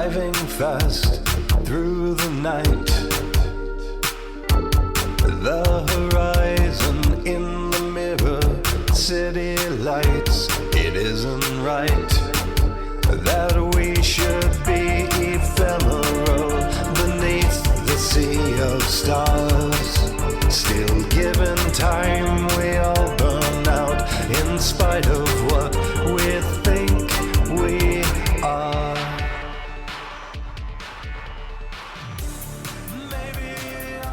driving fast through the night. The horizon in the mirror, city lights. It isn't right that we should be ephemeral beneath the sea of stars. Still given time, we all burn out in spite of what we think we are.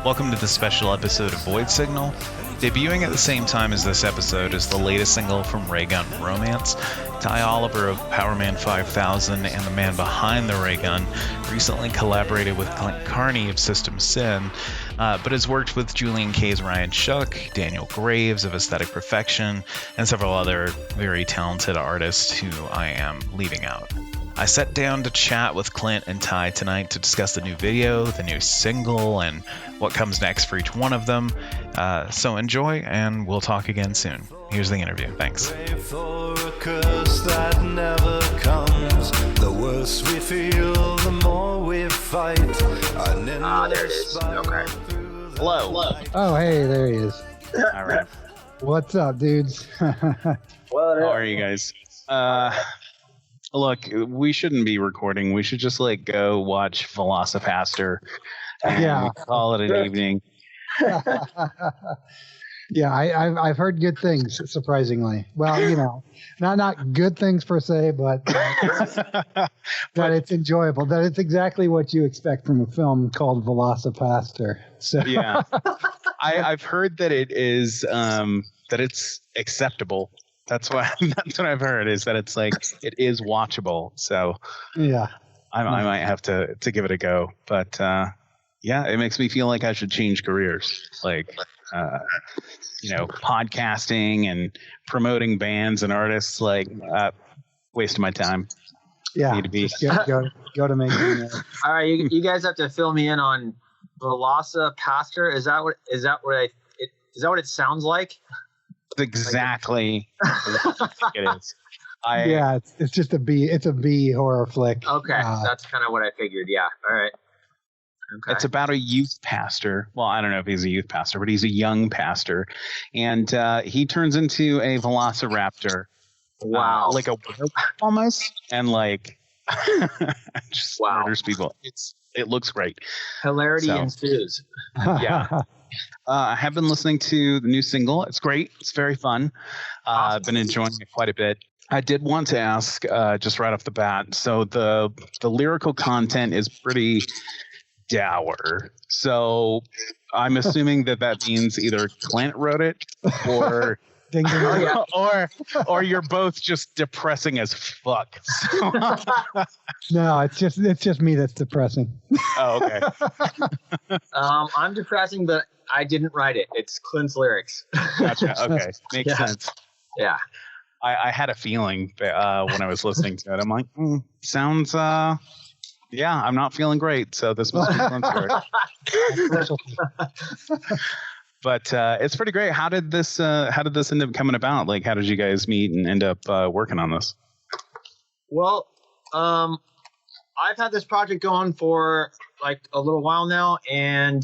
Welcome to the special episode of Void Signal. Debuting at the same time as this episode is the latest single from Raygun Romance. Ty Oliver of Powerman 5000 and the man behind the Raygun recently collaborated with Clint Carney of System Sin, but has worked with Julian K's Ryan Shuck, Daniel Graves of Aesthetic Perfection, and several other very talented artists who I am leaving out. I sat down to chat with Clint and Ty tonight to discuss the new video, the new single, and what comes next for each one of them. So enjoy, and we'll talk again soon. Here's the interview. Thanks. Pray for a curse that never comes. The worse we feel, the more we fight. There it is. Okay. Hello. Oh, hey, there he is. All right. What's up, dudes? How are you guys? Look, we shouldn't be recording. We should just go watch Velocipastor and call it an evening. Yeah, I've heard good things, surprisingly. Well, not good things per se, but that it's enjoyable. That it's exactly what you expect from a film called Velocipastor. So yeah, I've heard that it is that it's acceptable. That's what I've heard, is that it's it is watchable. So yeah, I might have to give it a go. But it makes me feel like I should change careers, podcasting and promoting bands and artists. Waste of my time. Yeah, need to be. Go to making. All right, you guys have to fill me in on Velocipastor. Is that what it sounds like? Exactly it is. It's just a B. It's a B horror flick. Okay, that's kind of what I figured. Yeah. All right. Okay. It's about a youth pastor. Well, I don't know if he's a youth pastor, but he's a young pastor, and he turns into a velociraptor. Wow. Like a werewolf almost, and just murders people. It looks great. Hilarity ensues. Yeah. I have been listening to the new single. It's great. It's very fun. I've been enjoying it quite a bit. I did want to ask, just right off the bat, so the lyrical content is pretty dour. So I'm assuming that means either Clint wrote it or or you're both just depressing as fuck. So. No, it's just me that's depressing. Oh, okay. I'm depressing, but I didn't write it. It's Clint's lyrics. Gotcha. Okay, makes sense. Yeah. I had a feeling when I was listening to it. I'm like, sounds. I'm not feeling great. So this must be Clint's lyrics. But it's pretty great. How did this end up coming about? How did you guys meet and end up working on this? Well, I've had this project going for a little while now, and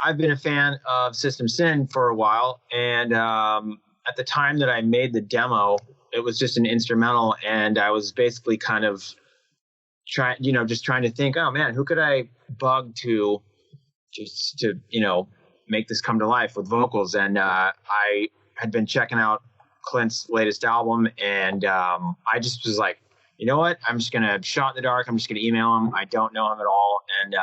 I've been a fan of System Sin for a while. And at the time that I made the demo, it was just an instrumental, and I was basically kind of trying to think, oh man, who could I bug to make this come to life with vocals. And I had been checking out Clint's latest album, and I just was like, you know what? I'm just going to shot in the dark. I'm just going to email him. I don't know him at all. And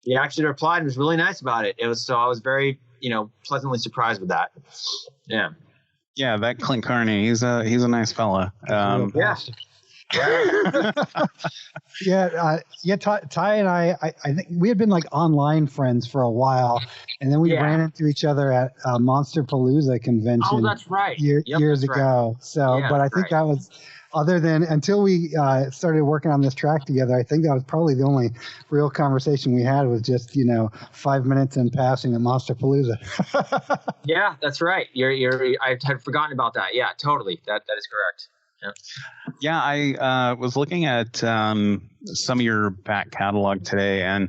he actually replied and was really nice about it. I was very, pleasantly surprised with that. Yeah. Yeah, that Clint Carney, he's a nice fella. Yeah. Ty and I think we had been online friends for a while, and then we ran into each other at a Monster Palooza convention. Oh, that's right. Years ago. Right. So, but I think that was, until we started working on this track together, I think that was probably the only real conversation we had, was just 5 minutes in passing at Monster Palooza. Yeah, that's right. I had forgotten about that. Yeah, totally. That is correct. Yeah, I was looking at some of your back catalog today, and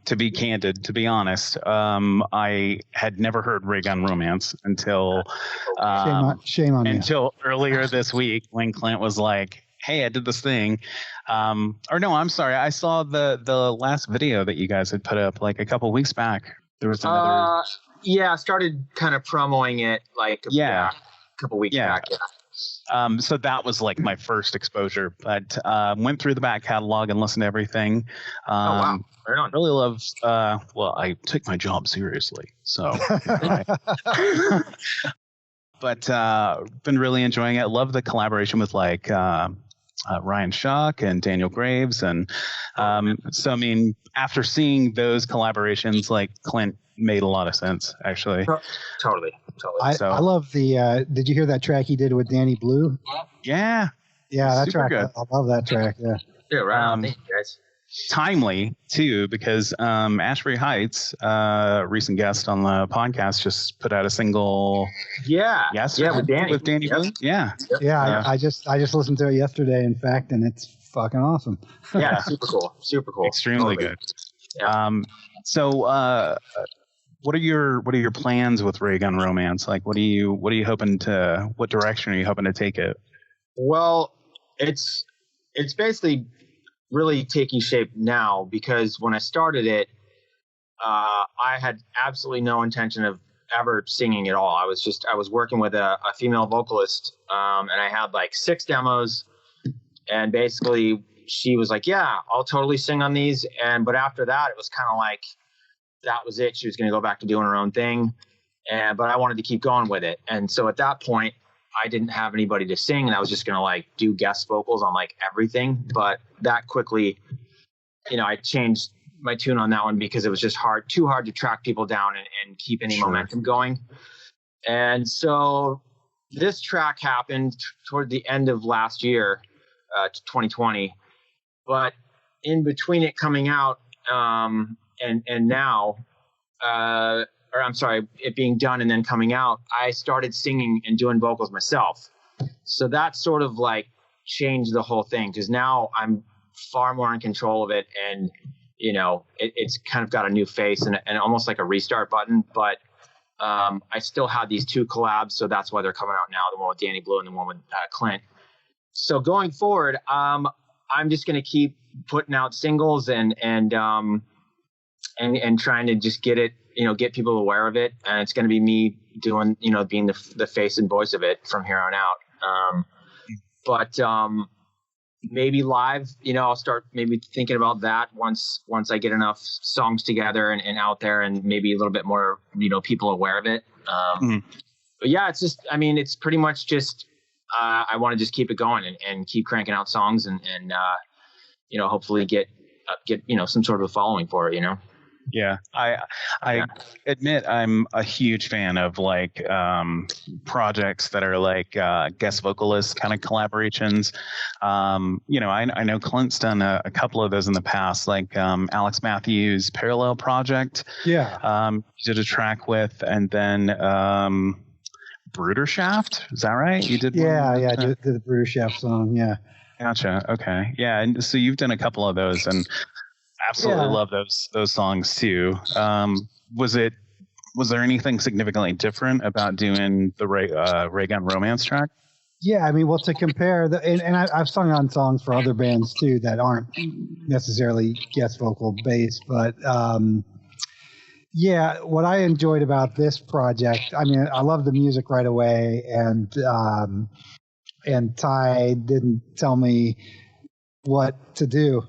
to be candid, to be honest, I had never heard Raygun Romance until shame on you. Until earlier this week when Clint was like, "Hey, I did this thing," or no, I'm sorry, I saw the last video that you guys had put up like a couple weeks back. There was another. Yeah, I started kind of promoting it like a couple weeks back. Yeah. So that was like my first exposure, but went through the back catalog and listened to everything. Oh wow, right on. Really love. Well, I take my job seriously, so. But been really enjoying it. Love the collaboration with like Ryan Schuck and Daniel Graves, and so I mean, after seeing those collaborations, like Clint made a lot of sense, actually. Totally. I love the. Did you hear that track he did with Danny Blue? Yeah, that super track. good. I love that track. Yeah. Yeah, right on. Thank you, guys. Timely too, because Ashbury Heights, recent guest on the podcast, just put out a single. Yeah, with Danny Blue. Yeah. I just listened to it yesterday, in fact, and it's fucking awesome. Yeah, super cool, extremely good. Yeah. So, what are your plans with Raygun Romance? Like, what direction are you hoping to take it? Well, it's basically really taking shape now, because when I started it, I had absolutely no intention of ever singing at all. I was working with a female vocalist, and I had like 6 demos, and basically she was like, "Yeah, I'll totally sing on these." But after that, it was kind of like that was it. She was going to go back to doing her own thing, but I wanted to keep going with it. And so at that point, I didn't have anybody to sing, and I was just going to like do guest vocals on like everything. But that quickly, I changed my tune on that one, because it was just too hard to track people down and keep any momentum going. And so this track happened toward the end of last year, 2020. But in between it coming out and now, or I'm sorry, it being done and then coming out, I started singing and doing vocals myself. So that sort of like changed the whole thing, because now I'm far more in control of it, and it's kind of got a new face and almost like a restart button. But I still had these 2 collabs, so that's why they're coming out now, the one with Danny Blue and the one with Clint. So going forward, I'm just going to keep putting out singles and trying to just get it, get people aware of it. And it's going to be me doing, being the face and voice of it from here on out. But maybe live, I'll start maybe thinking about that once I get enough songs together and out there, and maybe a little bit more, people aware of it. But yeah, it's just, it's pretty much just, I want to just keep it going and keep cranking out songs and hopefully get some sort of a following for it, Yeah, I admit I'm a huge fan of like projects that are like guest vocalist kind of collaborations. I know Clint's done a couple of those in the past, like Alex Matthews' Parallel Project. Yeah, did a track with, and then Brudershaft. Is that right? You did? I did the Brudershaft song. Yeah. Gotcha. Okay. Yeah, and so you've done a couple of those, and absolutely love those songs too. Was there anything significantly different about doing the Raygun Romance track? Yeah, to compare and I've sung on songs for other bands too that aren't necessarily guest vocal based, but what I enjoyed about this project, I love the music right away, and Ty didn't tell me what to do.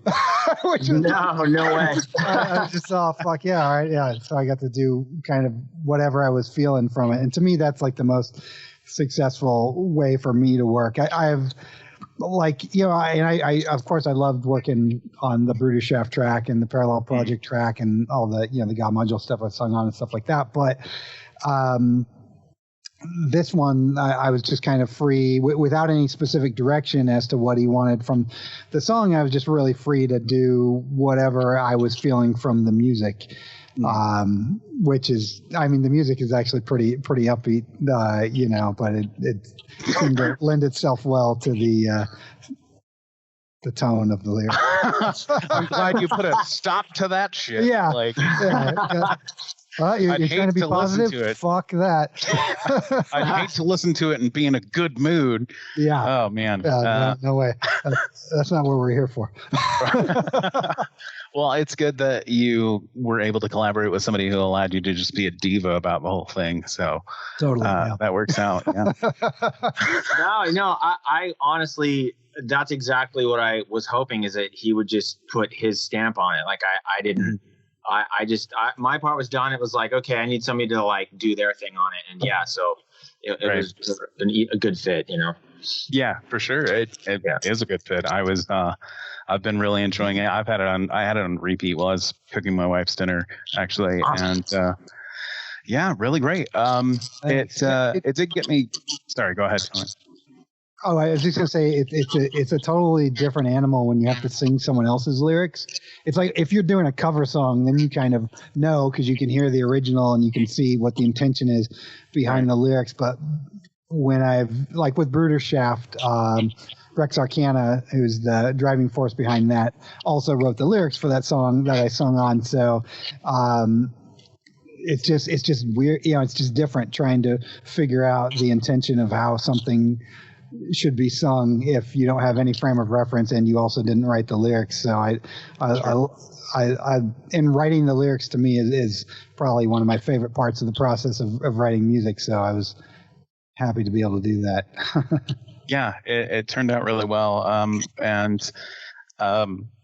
No way. I was just fuck yeah, all right, yeah. So I got to do kind of whatever I was feeling from it, and to me, that's like the most successful way for me to work. I've I of course I loved working on the Brudershaft track and the Parallel Project track and all the the God Module stuff I sung on and stuff like that, but this one, I was just kind of free without any specific direction as to what he wanted from the song. I was just really free to do whatever I was feeling from the music. which is, I mean, the music is actually pretty upbeat, but it seemed to lend itself well to the tone of the lyrics. I'm glad you put a stop to that shit. Yeah. Well, you're trying to be positive? Fuck that. I'd hate to listen to it and be in a good mood. Yeah. Oh, man. No way. That's not what we're here for. Well, it's good that you were able to collaborate with somebody who allowed you to just be a diva about the whole thing. So totally, that works out. Yeah. I honestly, that's exactly what I was hoping, is that he would just put his stamp on it. Like I didn't. My part was done. It was like, okay, I need somebody to like do their thing on it. And yeah, so it was a good fit, Yeah, for sure. It is a good fit. I've been really enjoying it. I had it on repeat while I was cooking my wife's dinner, actually. Awesome. And yeah, really great. It did get me. Sorry, go ahead, Tony. Oh, I was just gonna say it's a totally different animal when you have to sing someone else's lyrics. It's like if you're doing a cover song, then you kind of know because you can hear the original and you can see what the intention is behind the lyrics. But when I've, like with Bruder Shaft, Rex Arcana, who's the driving force behind that, also wrote the lyrics for that song that I sung on. So it's just weird. It's just different trying to figure out the intention of how something should be sung if you don't have any frame of reference and you also didn't write the lyrics. So I in writing the lyrics, to me is probably one of my favorite parts of the process of writing music. So I was happy to be able to do that. Yeah, it turned out really well.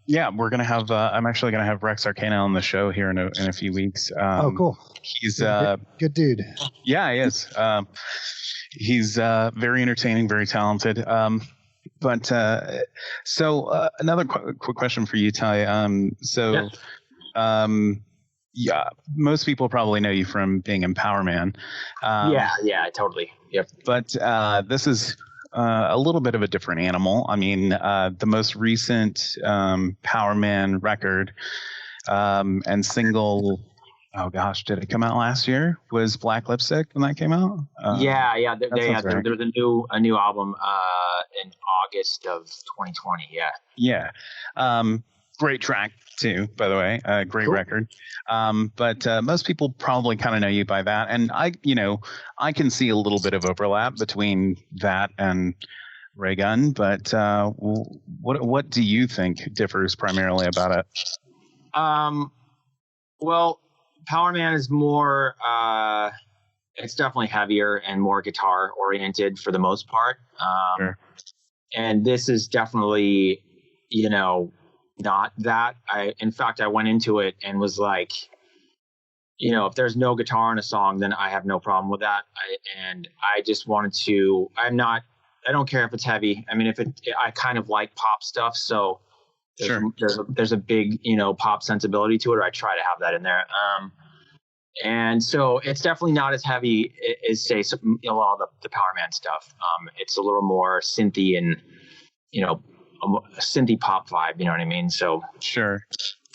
Yeah, we're gonna have. I'm actually gonna have Rex Arcana on the show here in a few weeks. Oh, cool. He's good dude. Yeah, he is. He's very entertaining, very talented. So another quick question for you, Ty. Yeah, most people probably know you from being in Powerman. Yeah, totally. Yep. But this is a little bit of a different animal. I mean, the most recent Powerman record and single, oh gosh, did it come out last year? Was Black Lipstick when that came out? Yeah. Right. There's a new album in August of 2020. Yeah. Yeah. Great track too, by the way. Great Cool. record. But most people probably kind of know you by that, and I can see a little bit of overlap between that and Raygun. But what do you think differs primarily about it? Well, Powerman is more. It's definitely heavier and more guitar oriented for the most part. Sure. And this is definitely, not that. In fact, I went into it and was like, if there's no guitar in a song, then I have no problem with that. I just wanted to. I don't care if it's heavy. I mean, I kind of like pop stuff, so there's a big pop sensibility to it. Or I try to have that in there. And so it's definitely not as heavy as say a lot of the Powerman stuff. It's a little more synthy and a synthy pop vibe, you know what I mean? So Sure.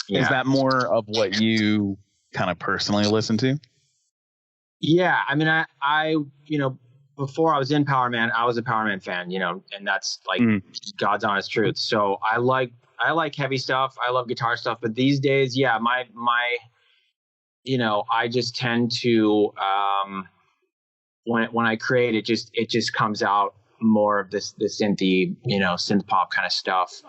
yeah. Is that more of what you kind of personally listen to? Yeah, I mean, I before I was in Powerman, I was a Powerman fan, and that's like God's honest truth. So I like heavy stuff. I love guitar stuff, but these days, yeah, my I just tend to when I create it just comes out more of this synthy, synth pop kind of stuff.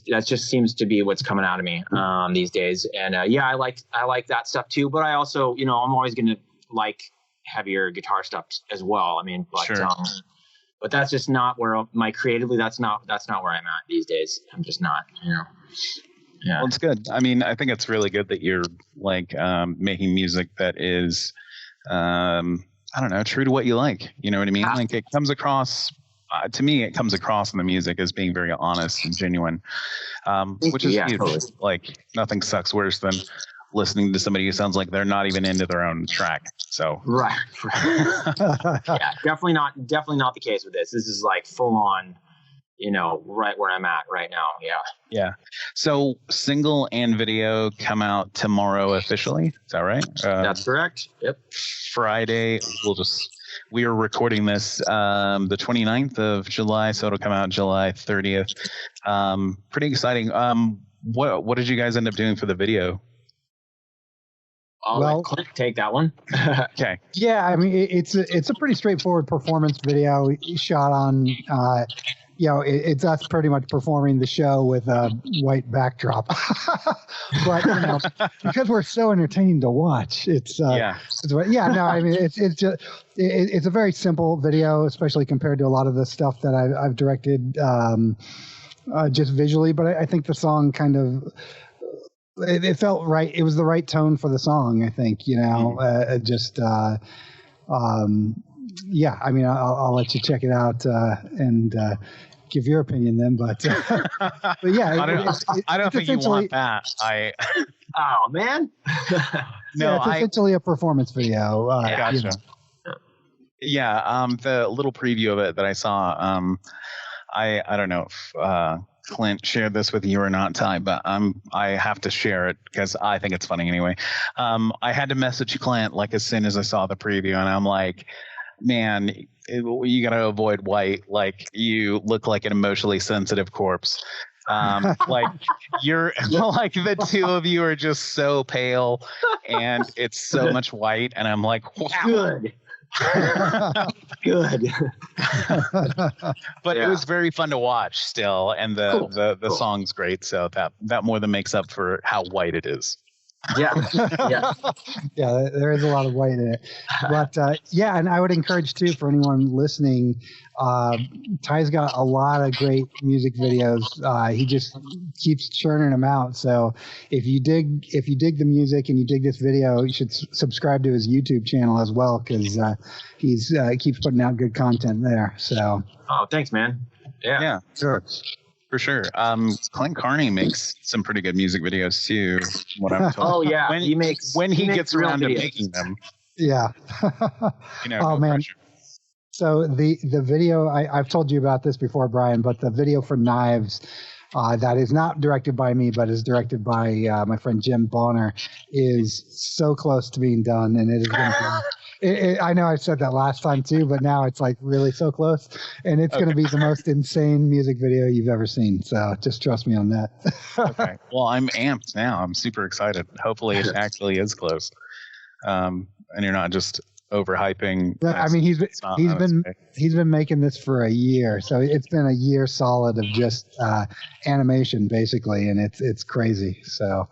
That just seems to be what's coming out of me these days. And I like that stuff too. But I also, I'm always going to like heavier guitar stuff as well. I mean, but Sure. But that's just not where creatively. That's not where I'm at these days. I'm just not. Yeah. Well, it's good. I mean, I think it's really good that you're like making music that is, I don't know, true to what you like. You know what I mean? Like it comes across. To me, it comes across in the music as being very honest and genuine, which is huge. Totally. Like nothing sucks worse than listening to somebody who sounds like they're not even into their own track. So right. Yeah, definitely not the case with this. This is like full on, right where I'm at right now. Yeah. Yeah. So single and video come out tomorrow officially. Is that right? That's correct. Yep. Friday. We are recording this the 29th of July, so it'll come out July 30th. Pretty exciting. What did you guys end up doing for the video? I'll let Clint take that one. Okay. Yeah, I mean it's a pretty straightforward performance video shot on. It's us pretty much performing the show with a white backdrop. But because we're so entertaining to watch, it's a very simple video, especially compared to a lot of the stuff that I've directed just visually. But I think the song kind of. It felt right. It was the right tone for the song, I think, I mean, I'll let you check it out and give your opinion then. But yeah, I don't think you want that. Oh, man. No, it's essentially a performance video. Gotcha. Yeah. The little preview of it that I saw, I don't know if, Clint shared this with you or not, Ty, but I have to share it because I think it's funny anyway. I had to message Clint like as soon as I saw the preview, and I'm like, man, you got to avoid white. Like, you look like an emotionally sensitive corpse. Like, you're like, the two of you are just so pale, and it's so much white, and I'm like, wow. Good. Good. But it was very fun to watch still, and the song's great, so that more than makes up for how white it is. Yeah. Yeah, there is a lot of white in it. But and I would encourage too, for anyone listening, Ty's got a lot of great music videos. He just keeps churning them out. So if you dig the music and you dig this video, you should subscribe to his YouTube channel as well, because he keeps putting out good content there. So thanks, man. Yeah, sure. For sure. Clint Carney makes some pretty good music videos too. What I'm told. Oh yeah, when he gets around to making them. Yeah. No man. pressure. So the video I've told you about this before, Brian, but the video for Knives that is not directed by me, but is directed by my friend Jim Bonner, is so close to being done, and it is going to be. I know I said that last time too, but now it's like really so close, and it's going to be the most insane music video you've ever seen. So just trust me on that. Okay. Well, I'm amped now. I'm super excited. Hopefully, it actually is close, and you're not just overhyping. I mean, he's been making this for a year, so it's been a year solid of just animation basically, and it's crazy. So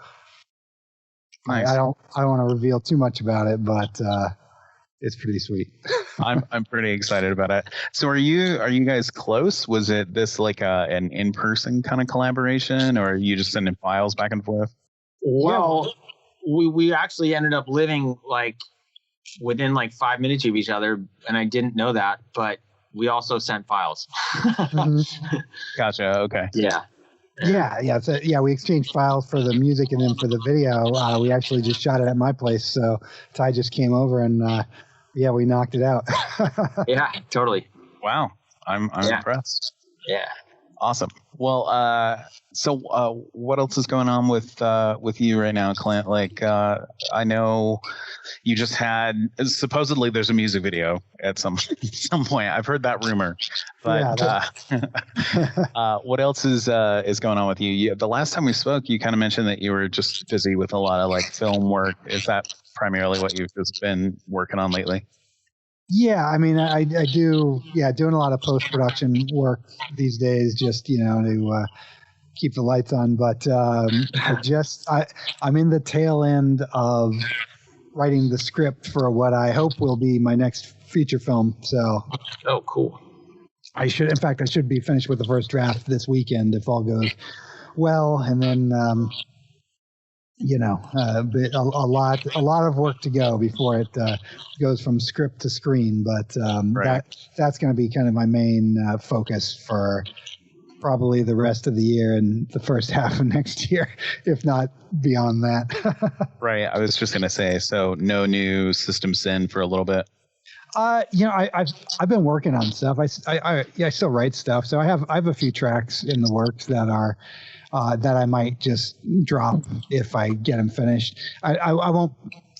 nice. I don't want to reveal too much about it, but. It's pretty sweet. I'm pretty excited about it. So are you guys close? Was it this like an in-person kind of collaboration, or are you just sending files back and forth? Well, we actually ended up living like within like 5 minutes of each other, and I didn't know that, but we also sent files. Mm-hmm. Gotcha. Okay. Yeah. So we exchanged files for the music, and then for the video, we actually just shot it at my place. So Ty just came over and we knocked it out. Yeah, totally. Wow, I'm impressed. Yeah. Awesome. Well, so what else is going on with you right now, Clint? Like, I know you just had supposedly there's a music video at some point. I've heard that rumor, but what else is going on with you? The last time we spoke, you kind of mentioned that you were just busy with a lot of like film work. Is that primarily what you've just been working on lately? Yeah, I mean, I do. Yeah, doing a lot of post-production work these days, just to keep the lights on. But I'm in the tail end of writing the script for what I hope will be my next feature film. So, cool. I should be finished with the first draft this weekend if all goes well, and then. A lot of work to go before it goes from script to screen. But that's going to be kind of my main focus for probably the rest of the year and the first half of next year, if not beyond that. Right. I was just going to say, so no new System Sin for a little bit. I've been working on stuff. I still write stuff, so I have a few tracks in the works that are that I might just drop if I get them finished. I won't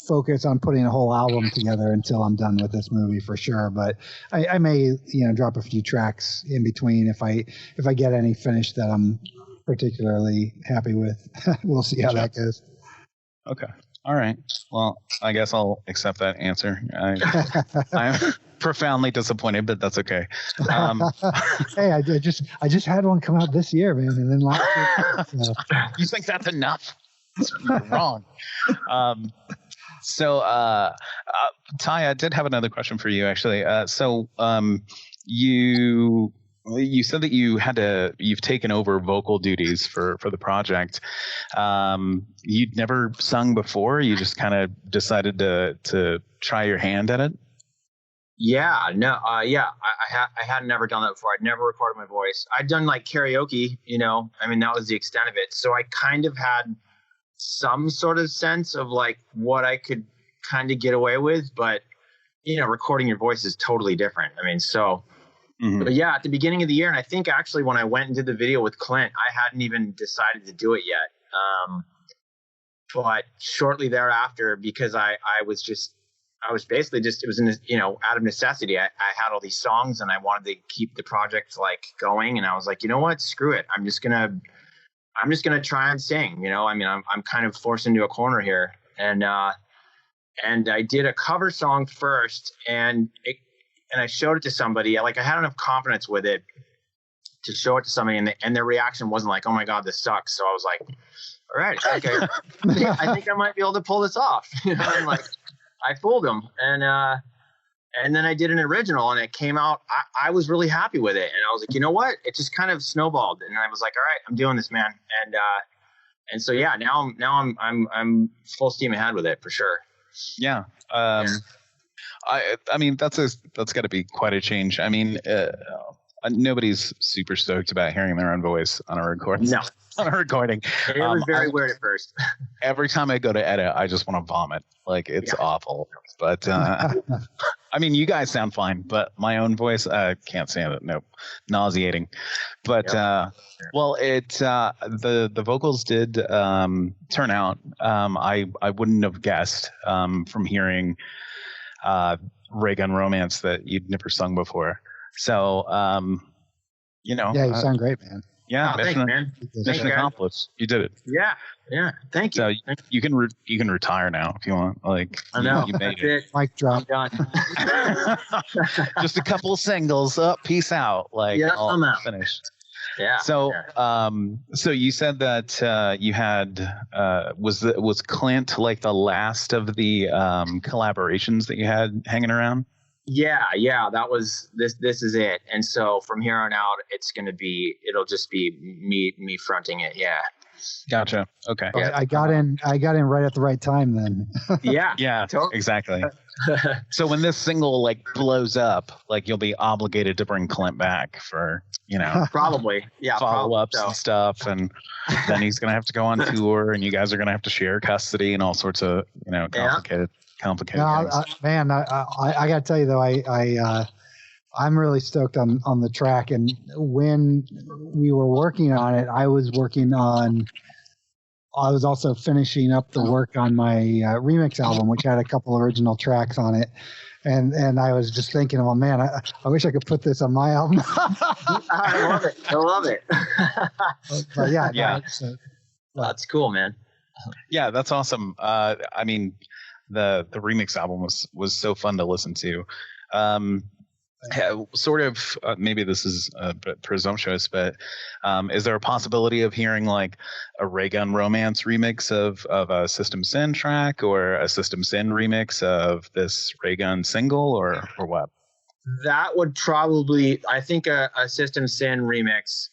focus on putting a whole album together until I'm done with this movie for sure. But I may drop a few tracks in between if I get any finished that I'm particularly happy with. We'll see how that goes. Okay. All right. Well, I guess I'll accept that answer. I'm profoundly disappointed, but that's okay. Hey, I just had one come out this year, man, and then last year. So. You think that's enough? You're wrong. So, Ty, I did have another question for you, actually. You said that you've taken over vocal duties for the project. You'd never sung before. You just kind of decided to try your hand at it. Yeah, no, I had never done that before. I'd never recorded my voice. I'd done like karaoke, I mean, that was the extent of it. So I kind of had some sort of sense of like what I could kind of get away with, but recording your voice is totally different. I mean, so. Mm-hmm. But yeah, at the beginning of the year, and I think actually when I went and did the video with Clint, I hadn't even decided to do it yet. But shortly thereafter, because I was basically just, it was out of necessity. I had all these songs and I wanted to keep the project like going. And I was like, you know what, screw it. I'm just gonna try and sing. I mean, I'm kind of forced into a corner here. And I did a cover song first, and I showed it to somebody. I had enough confidence with it to show it to somebody, and their reaction wasn't like, "Oh my God, this sucks." So I was like, "All right, okay, I think I might be able to pull this off." And I fooled them, and then I did an original, and it came out. I was really happy with it, and I was like, you know what? It just kind of snowballed, and I was like, "All right, I'm doing this, man." And so yeah, now I'm full steam ahead with it for sure. Yeah. I mean, that's got to be quite a change. I mean, nobody's super stoked about hearing their own voice on a recording. No. On a recording. It was very weird at first. Every time I go to edit, I just want to vomit. Like, it's awful. But I mean, you guys sound fine, but my own voice, I can't stand it. Nope. Nauseating. But well, the vocals did turn out. I wouldn't have guessed from hearing Raygun Romance that you'd never sung before. So, Yeah, you sound great, man. Yeah, mission accomplished. You did it. Yeah. Thank you. So you can retire now if you want. Like, I know. You made it. Mic drop. I'm done. Just a couple of singles. Peace out. Like, I'm out. Finished. Yeah. So, so you said that you had was Clint like the last of the collaborations that you had hanging around? Yeah, that was this is it. And so from here on out, it'll just be me fronting it. Yeah. Gotcha. Okay. Yeah. I got in right at the right time then. Yeah, totally. Exactly. So when this single like blows up, like you'll be obligated to bring Clint back for, probably. Yeah. Follow-ups and stuff. And then he's going to have to go on tour, and you guys are going to have to share custody and all sorts of, complicated things. Man, I got to tell you though, I'm really stoked on the track. And when we were working on it, I was also finishing up the work on my remix album, which had a couple original tracks on it. And I was just thinking, oh man, I wish I could put this on my album. I love it. But yeah. That's cool, man. Yeah, that's awesome. I mean, the remix album was so fun to listen to. Sort of, maybe this is a bit presumptuous, but is there a possibility of hearing like a Raygun Romance remix of a System Sin track, or a System Sin remix of this Raygun single, or what? That would probably, I think a System Sin remix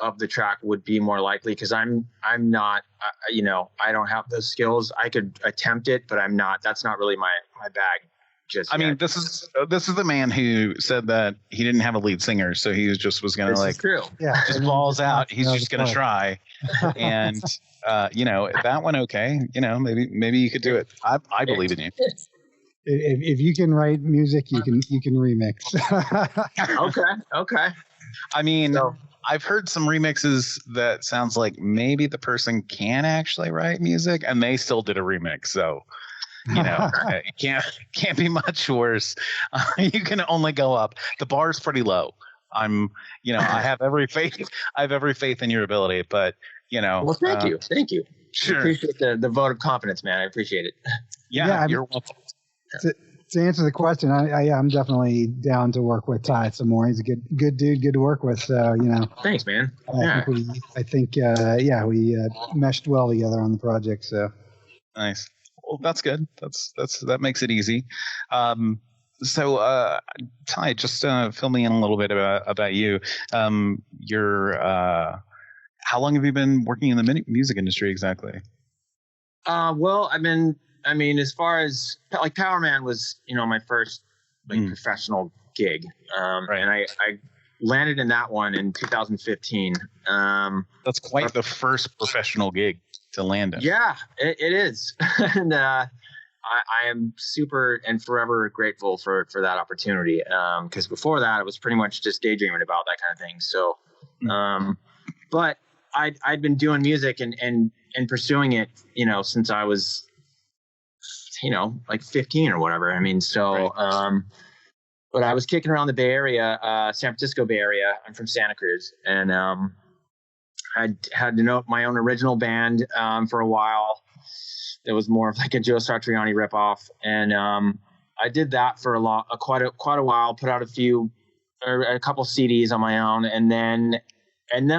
of the track would be more likely, because I'm not, I don't have those skills. I could attempt it, but I'm not. That's not really my bag. I mean, this is the man who said that he didn't have a lead singer, so he was going to like, true. Yeah, just balls out. He's just going to try, and that went okay. Maybe you could do it. I believe in you. if you can write music, you can remix. Okay. I mean, So- I've heard some remixes that sounds like maybe the person can actually write music and they still did a remix. So, it can't be much worse. You can only go up. The bar is pretty low. I have every faith. I have every faith in your ability, but Well, thank you. Sure. I appreciate the vote of confidence, man. I appreciate it. Yeah, you're welcome. To answer the question, I'm definitely down to work with Ty some more. He's a good dude, good to work with. So Thanks, man. I think we meshed well together on the project. So Nice. Well, that's good. That makes it easy. So Ty, just fill me in a little bit about you. How long have you been working in the music industry exactly? Well, as far as like Powerman was, my first professional gig. Right. And I landed in that one in 2015. That's quite the first professional gig to land in. Yeah, it is. And I am super and forever grateful for that opportunity. Because before that, I was pretty much just daydreaming about that kind of thing. So, but I'd been doing music and pursuing it, since I was, like 15 or whatever. But I was kicking around the Bay Area, San Francisco Bay Area. I'm from Santa Cruz, and I had my own original band for a while. It was more of like a Joe Satriani ripoff, and I did that for quite a while. Put out a couple CDs on my own, and then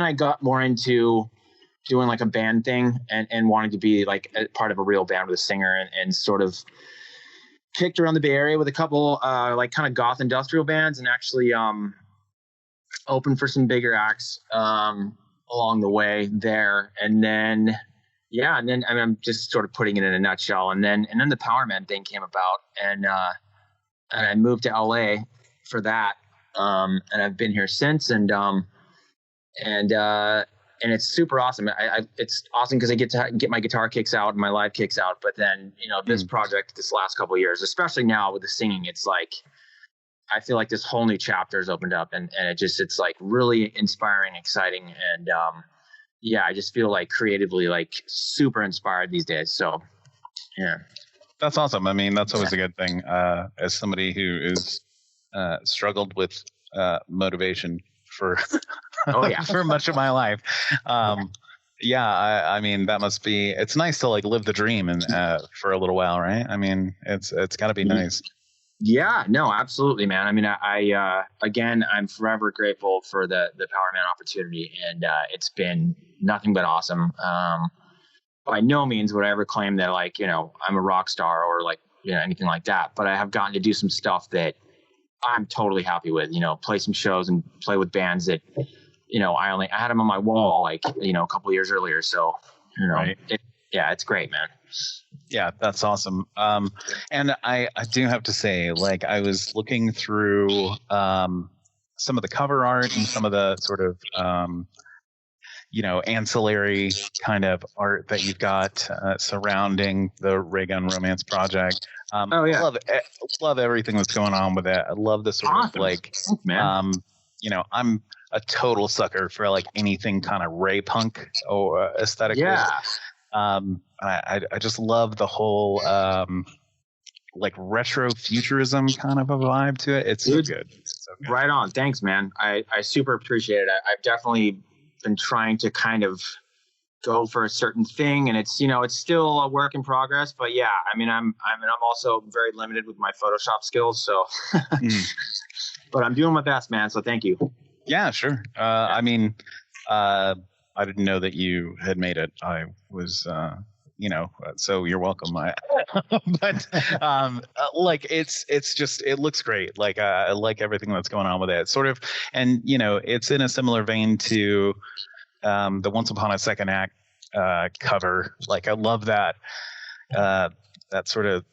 I got more into doing like a band thing and wanting to be like a part of a real band with a singer, and sort of kicked around the Bay Area with a couple like kind of goth industrial bands, and actually opened for some bigger acts along the way there. And then I'm just sort of putting it in a nutshell. And then the Powerman thing came about, and I moved to LA for that. And I've been here since, and it's super awesome. It's awesome because I get to get my guitar kicks out and my live kicks out. But then, this project, this last couple of years, especially now with the singing, it's like, I feel like this whole new chapter has opened up, and it's like really inspiring, exciting. And, I just feel like creatively, like super inspired these days. So, yeah. That's awesome. I mean, that's always a good thing. As somebody who is struggled with motivation for for much of my life. I mean, that must be, it's nice to like live the dream and for a little while, right? I mean, it's got to be nice. Yeah, no, absolutely, man. I mean, again, I'm forever grateful for the Powerman opportunity, and it's been nothing but awesome. By no means would I ever claim that like, I'm a rock star or like, anything like that, but I have gotten to do some stuff that I'm totally happy with, play some shows and play with bands that, I had them on my wall, like, a couple of years earlier. So, right. It's great, man. Yeah, that's awesome. And I do have to say, like, I was looking through some of the cover art and some of the sort of, ancillary kind of art that you've got surrounding the Raygun Romance project. I love everything that's going on with it. I love the sort of like, I'm a total sucker for like anything kind of Ray punk or aesthetic. Yeah. I just love the whole like retro futurism kind of a vibe to it. It's so good. Right on. Thanks, man. I super appreciate it. I've definitely been trying to kind of go for a certain thing, and it's it's still a work in progress, but yeah, I mean I'm also very limited with my Photoshop skills, so but I'm doing my best, man, so thank you. Yeah, sure. I mean, I didn't know that you had made it. I was so you're welcome. But like it's just, it looks great. Like I like everything that's going on with it, sort of. And it's in a similar vein to the Once Upon a Second Act cover. Like I love that that sort of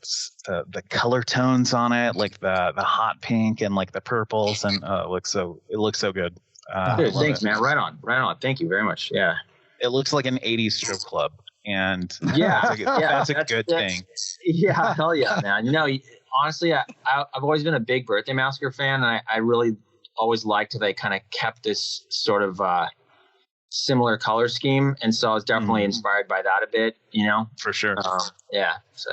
the color tones on it, like the hot pink and like the purples, and it looks so good. Dude, thanks, man. Right on. Thank you very much. Yeah, it looks like an 80s strip club, and yeah, that's a good thing. Yeah, hell yeah, man. honestly, I've always been a big Birthday Massacre fan, and I really always liked that they kind of kept this sort of similar color scheme, and so I was definitely inspired by that a bit, you know. For sure. Yeah. So.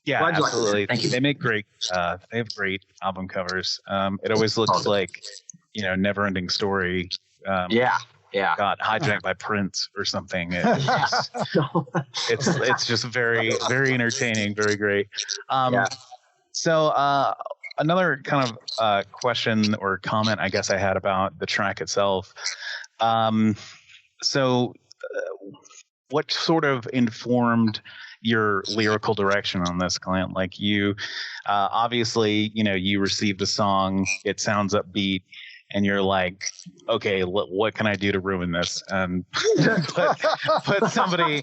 Yeah, absolutely. Thank you. They make great. They have great album covers. It always looks like, you know, Never Ending Story. Yeah. Got hijacked by Prince or something. It's just very, very entertaining, very great. So another kind of question or comment I guess I had about the track itself. So what sort of informed your lyrical direction on this, Clint? Like you, obviously, you know, you received a song, it sounds upbeat, and you're like, okay, what can I do to ruin this? Put somebody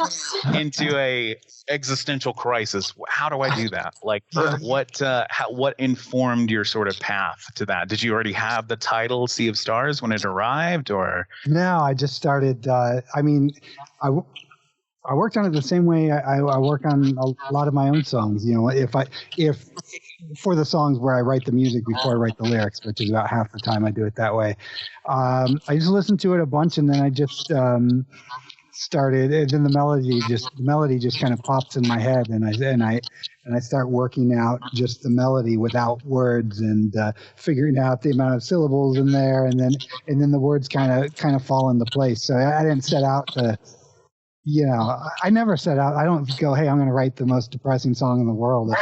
into a existential crisis. How do I do that? Like, what informed your sort of path to that? Did you already have the title Sea of Stars when it arrived, or? No, I just started. I worked on it the same way I work on a lot of my own songs. You know, if for the songs where I write the music before I write the lyrics, which is about half the time I do it that way. I just listened to it a bunch, and then I just started. And then the melody just kind of pops in my head, and I start working out just the melody without words, and figuring out the amount of syllables in there, and then the words kind of fall into place. So I didn't set out to. You know, I never set out. I don't go, hey, I'm going to write the most depressing song in the world.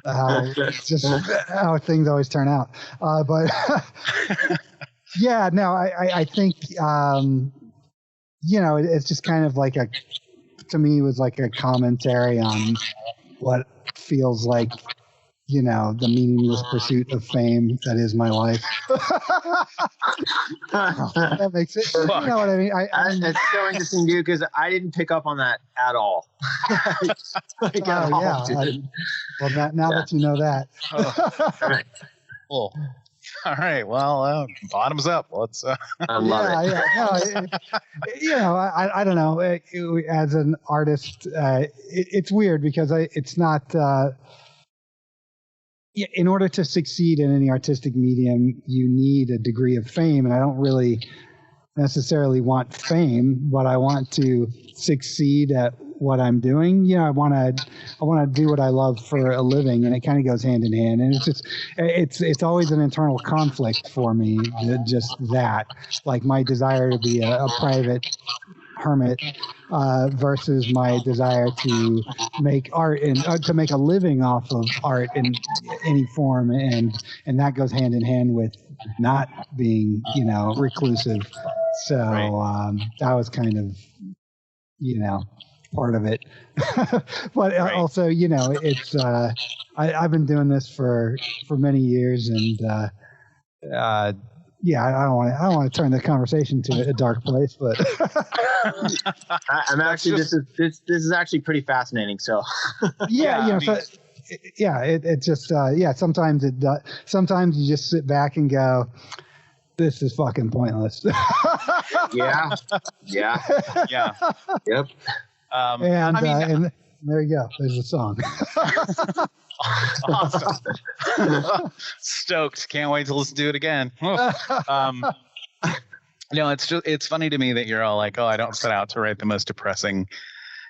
It's just how things always turn out. But yeah, no, I think, you know, it's just kind of like to me, it was like a commentary on what feels like, you know, the meaningless pursuit of fame that is my life. That makes it. You know what I mean? It's so interesting, dude, because I didn't pick up on that at all. Now that you know that. Cool. All right. Well, bottoms up. Let's. I love it. Yeah. No, you know, I don't know. As an artist, it's weird because it's not. In order to succeed in any artistic medium, you need a degree of fame, and I don't really necessarily want fame, but I want to succeed at what I'm doing. You know, I want to do what I love for a living, and it kind of goes hand in hand. And it's always an internal conflict for me. Just that, like my desire to be a private hermit versus my desire to make art and to make a living off of art in any form, and that goes hand in hand with not being, you know, reclusive. So that was kind of, you know, part of it. But also, you know, it's I've been doing this for many years, and yeah, I don't want to turn the conversation to a dark place, but I'm actually this is actually pretty fascinating. So yeah, you know, so it's just sometimes sometimes you just sit back and go, this is fucking pointless. yeah. Yep. And there you go. There's a song. Awesome. Stoked. Can't wait to listen to it again. No, it's funny to me that you're all like, oh, I don't set out to write the most depressing,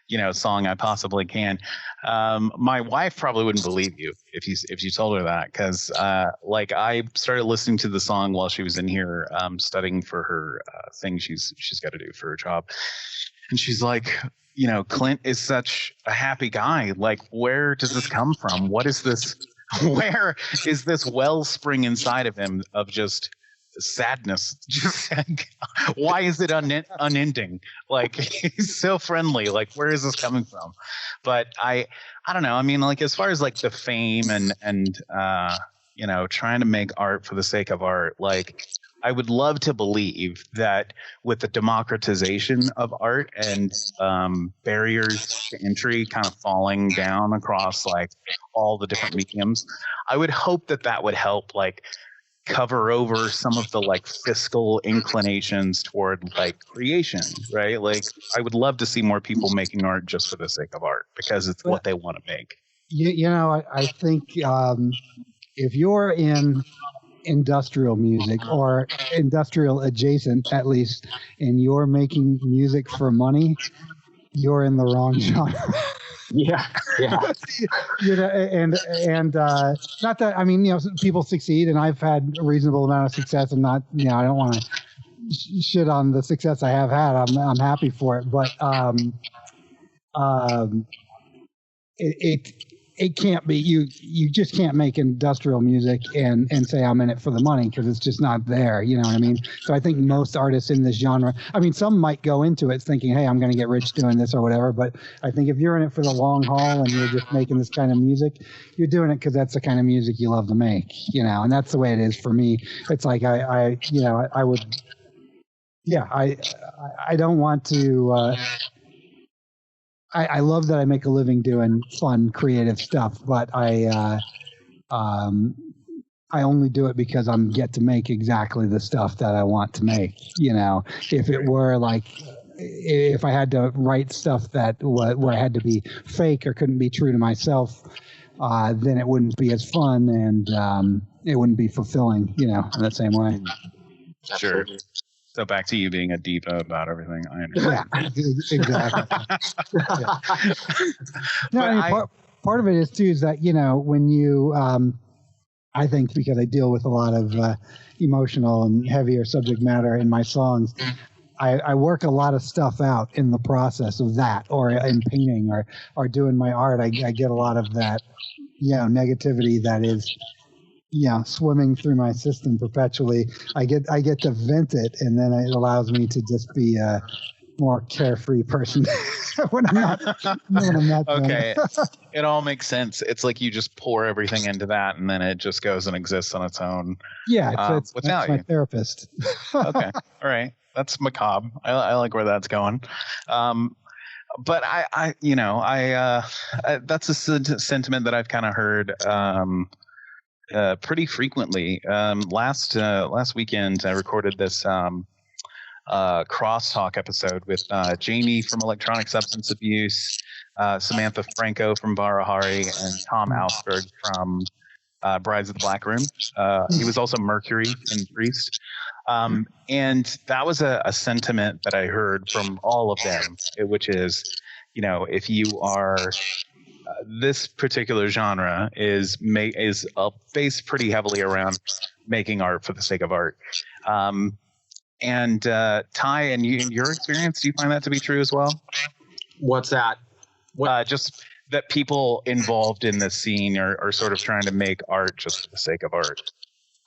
you know, song I possibly can. My wife probably wouldn't believe you if you told her that, because like I started listening to the song while she was in here studying for her thing she's got to do for her job, and she's like, you know, Clint is such a happy guy. Like, where does this come from? What is this? Where is this wellspring inside of him of just sadness? Just why is it unending? Like, he's so friendly. Like, where is this coming from? But I don't know. I mean, like, as far as like the fame and you know, trying to make art for the sake of art, like, I would love to believe that with the democratization of art and barriers to entry kind of falling down across like all the different mediums, I would hope that would help like cover over some of the like fiscal inclinations toward like creation, right? Like I would love to see more people making art just for the sake of art because it's what they want to make. I think if you're in industrial music or industrial adjacent, at least, and you're making music for money, you're in the wrong genre. Yeah. And not that, I mean, people succeed, and I've had a reasonable amount of success. I'm not, I don't want to shit on the success I have had. I'm happy for it, but it can't be, you just can't make industrial music and say I'm in it for the money, because it's just not there. You know what I mean? So I think most artists in this genre, I mean, some might go into it thinking, hey, I'm going to get rich doing this or whatever. But I think if you're in it for the long haul and you're just making this kind of music, you're doing it because that's the kind of music you love to make, and that's the way it is for me. It's like I don't want to, I love that I make a living doing fun, creative stuff, but I only do it because I get to make exactly the stuff that I want to make. If it were like, if I had to write stuff where I had to be fake or couldn't be true to myself, then it wouldn't be as fun, and it wouldn't be fulfilling, in the same way. Sure. So back to you being a diva about everything. I understand. Yeah, exactly. No, part of it is too is that when you, I think because I deal with a lot of emotional and heavier subject matter in my songs, I work a lot of stuff out in the process of that, or in painting, or doing my art. I get a lot of that, negativity that is, swimming through my system perpetually. I get to vent it, and then it allows me to just be a more carefree person when I'm not okay. It all makes sense. It's like you just pour everything into that, and then it just goes and exists on its own. Yeah, it's without my you. Therapist. Okay, all right. That's macabre. I like where that's going. But that's a sentiment that I've kind of heard pretty frequently. Last weekend, I recorded this crosstalk episode with Jamie from Electronic Substance Abuse, Samantha Franco from Varahari, and Tom Alsberg from Brides of the Black Room. He was also Mercury in Priest. And that was a sentiment that I heard from all of them, which is, if you are this particular genre is based pretty heavily around making art for the sake of art. And Ty, in your experience, do you find that to be true as well? What's that? Just that people involved in this scene are sort of trying to make art just for the sake of art.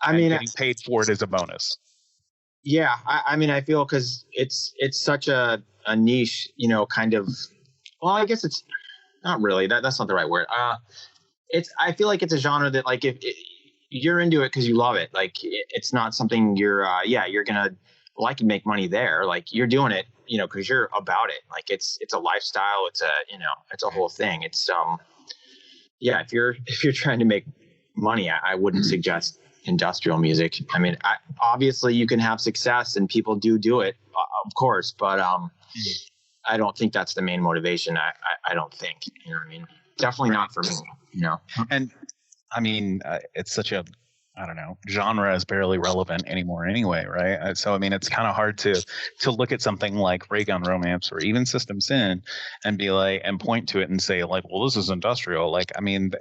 I mean, getting paid for it is a bonus. Yeah, I mean, I feel because it's such a niche, kind of. Well, I guess it's not really. That's not the right word. I feel like it's a genre that, like, if you're into it because you love it, like it's not something you're gonna like and make money there. Like you're doing it, because you're about it. Like it's a lifestyle. It's a whole thing. It's if you're trying to make money, I wouldn't suggest industrial music. I mean, obviously you can have success and people do it, of course, but I don't think that's the main motivation. I don't think, you know what I mean? Definitely not for me, And I mean, it's such a, I don't know, genre is barely relevant anymore anyway, right? So, I mean, it's kind of hard to look at something like Raygun Romance or even System Sin and be like, and point to it and say like, well, this is industrial. Like, I mean,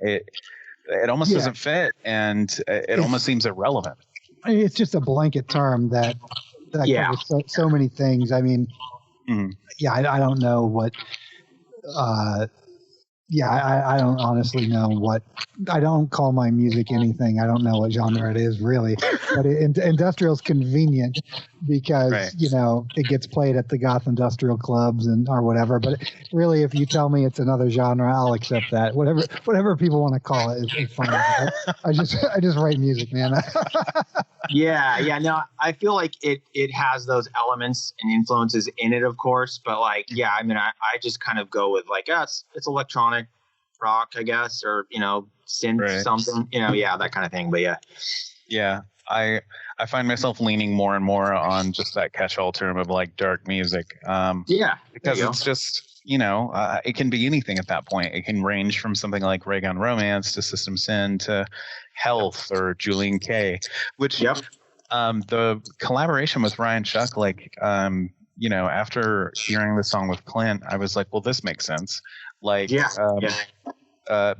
it almost doesn't fit, and it almost seems irrelevant. I mean, it's just a blanket term that covers so many things. I mean, I don't know what. I don't honestly know what. I don't call my music anything. I don't know what genre it is really, but industrial is convenient because it gets played at the goth industrial clubs or whatever. But really, if you tell me it's another genre, I'll accept that. Whatever people want to call it is fine. I just write music, man. No, I feel like it has those elements and influences in it, of course, but like, I mean, I just kind of go with like, it's electronic rock, I guess, or, synth something, that kind of thing. But I find myself leaning more and more on just that catch-all term of like dark music. Because it's just, it can be anything at that point. It can range from something like Raygun Romance to System Sin to Health or Julian K, which the collaboration with Ryan Shuck, like, after hearing the song with Clint, I was like, well, this makes sense. Like,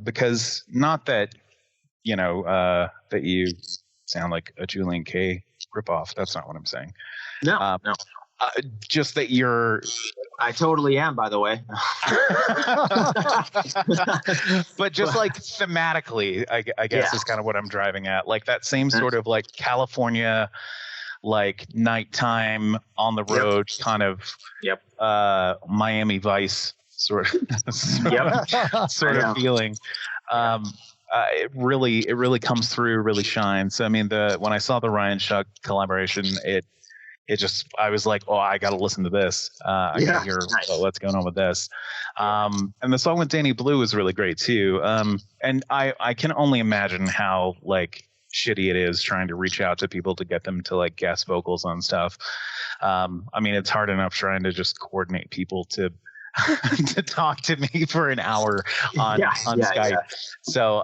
because not that, that you sound like a Julian K ripoff. That's not what I'm saying. No. Just that you're. I totally am, by the way. But just like thematically, I guess is kind of what I'm driving at. Like that same sort of like California, like nighttime on the road kind of Miami Vice sort of feeling. It really comes through, really shines. So, I mean, when I saw the Ryan Shuck collaboration, I was like, oh, I got to listen to this. I got to hear what's going on with this. And the song with Danny Blue is really great too. And I can only imagine how like shitty it is trying to reach out to people to get them to like guest vocals on stuff. I mean, it's hard enough trying to just coordinate people to to talk to me for an hour on Skype. Yeah. So,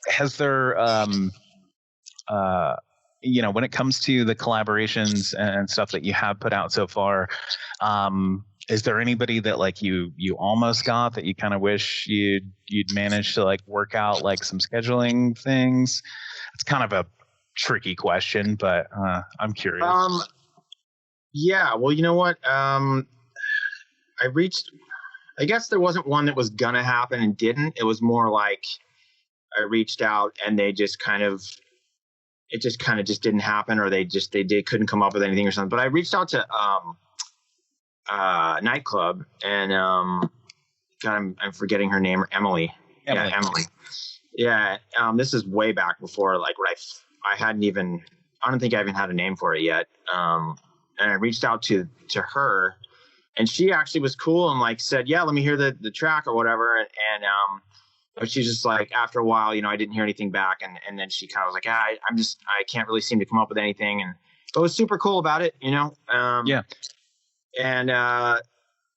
has there, when it comes to the collaborations and stuff that you have put out so far, is there anybody that like you almost got that you kind of wish you'd managed to like work out like some scheduling things? It's kind of a tricky question, but I'm curious. Yeah, well, you know what? I guess there wasn't one that was going to happen and didn't. It was more like I reached out and it just kind of didn't happen, or they couldn't come up with anything or something. But I reached out to Nightclub and God, I'm forgetting her name. Emily. Yeah, Emily. Yeah. This is way back before like I don't think I even had a name for it yet. And I reached out to her, and she actually was cool and like said, yeah, let me hear the track or whatever. And but she's just like, after a while, I didn't hear anything back. And then she kind of was like, I can't really seem to come up with anything. But it was super cool about it, And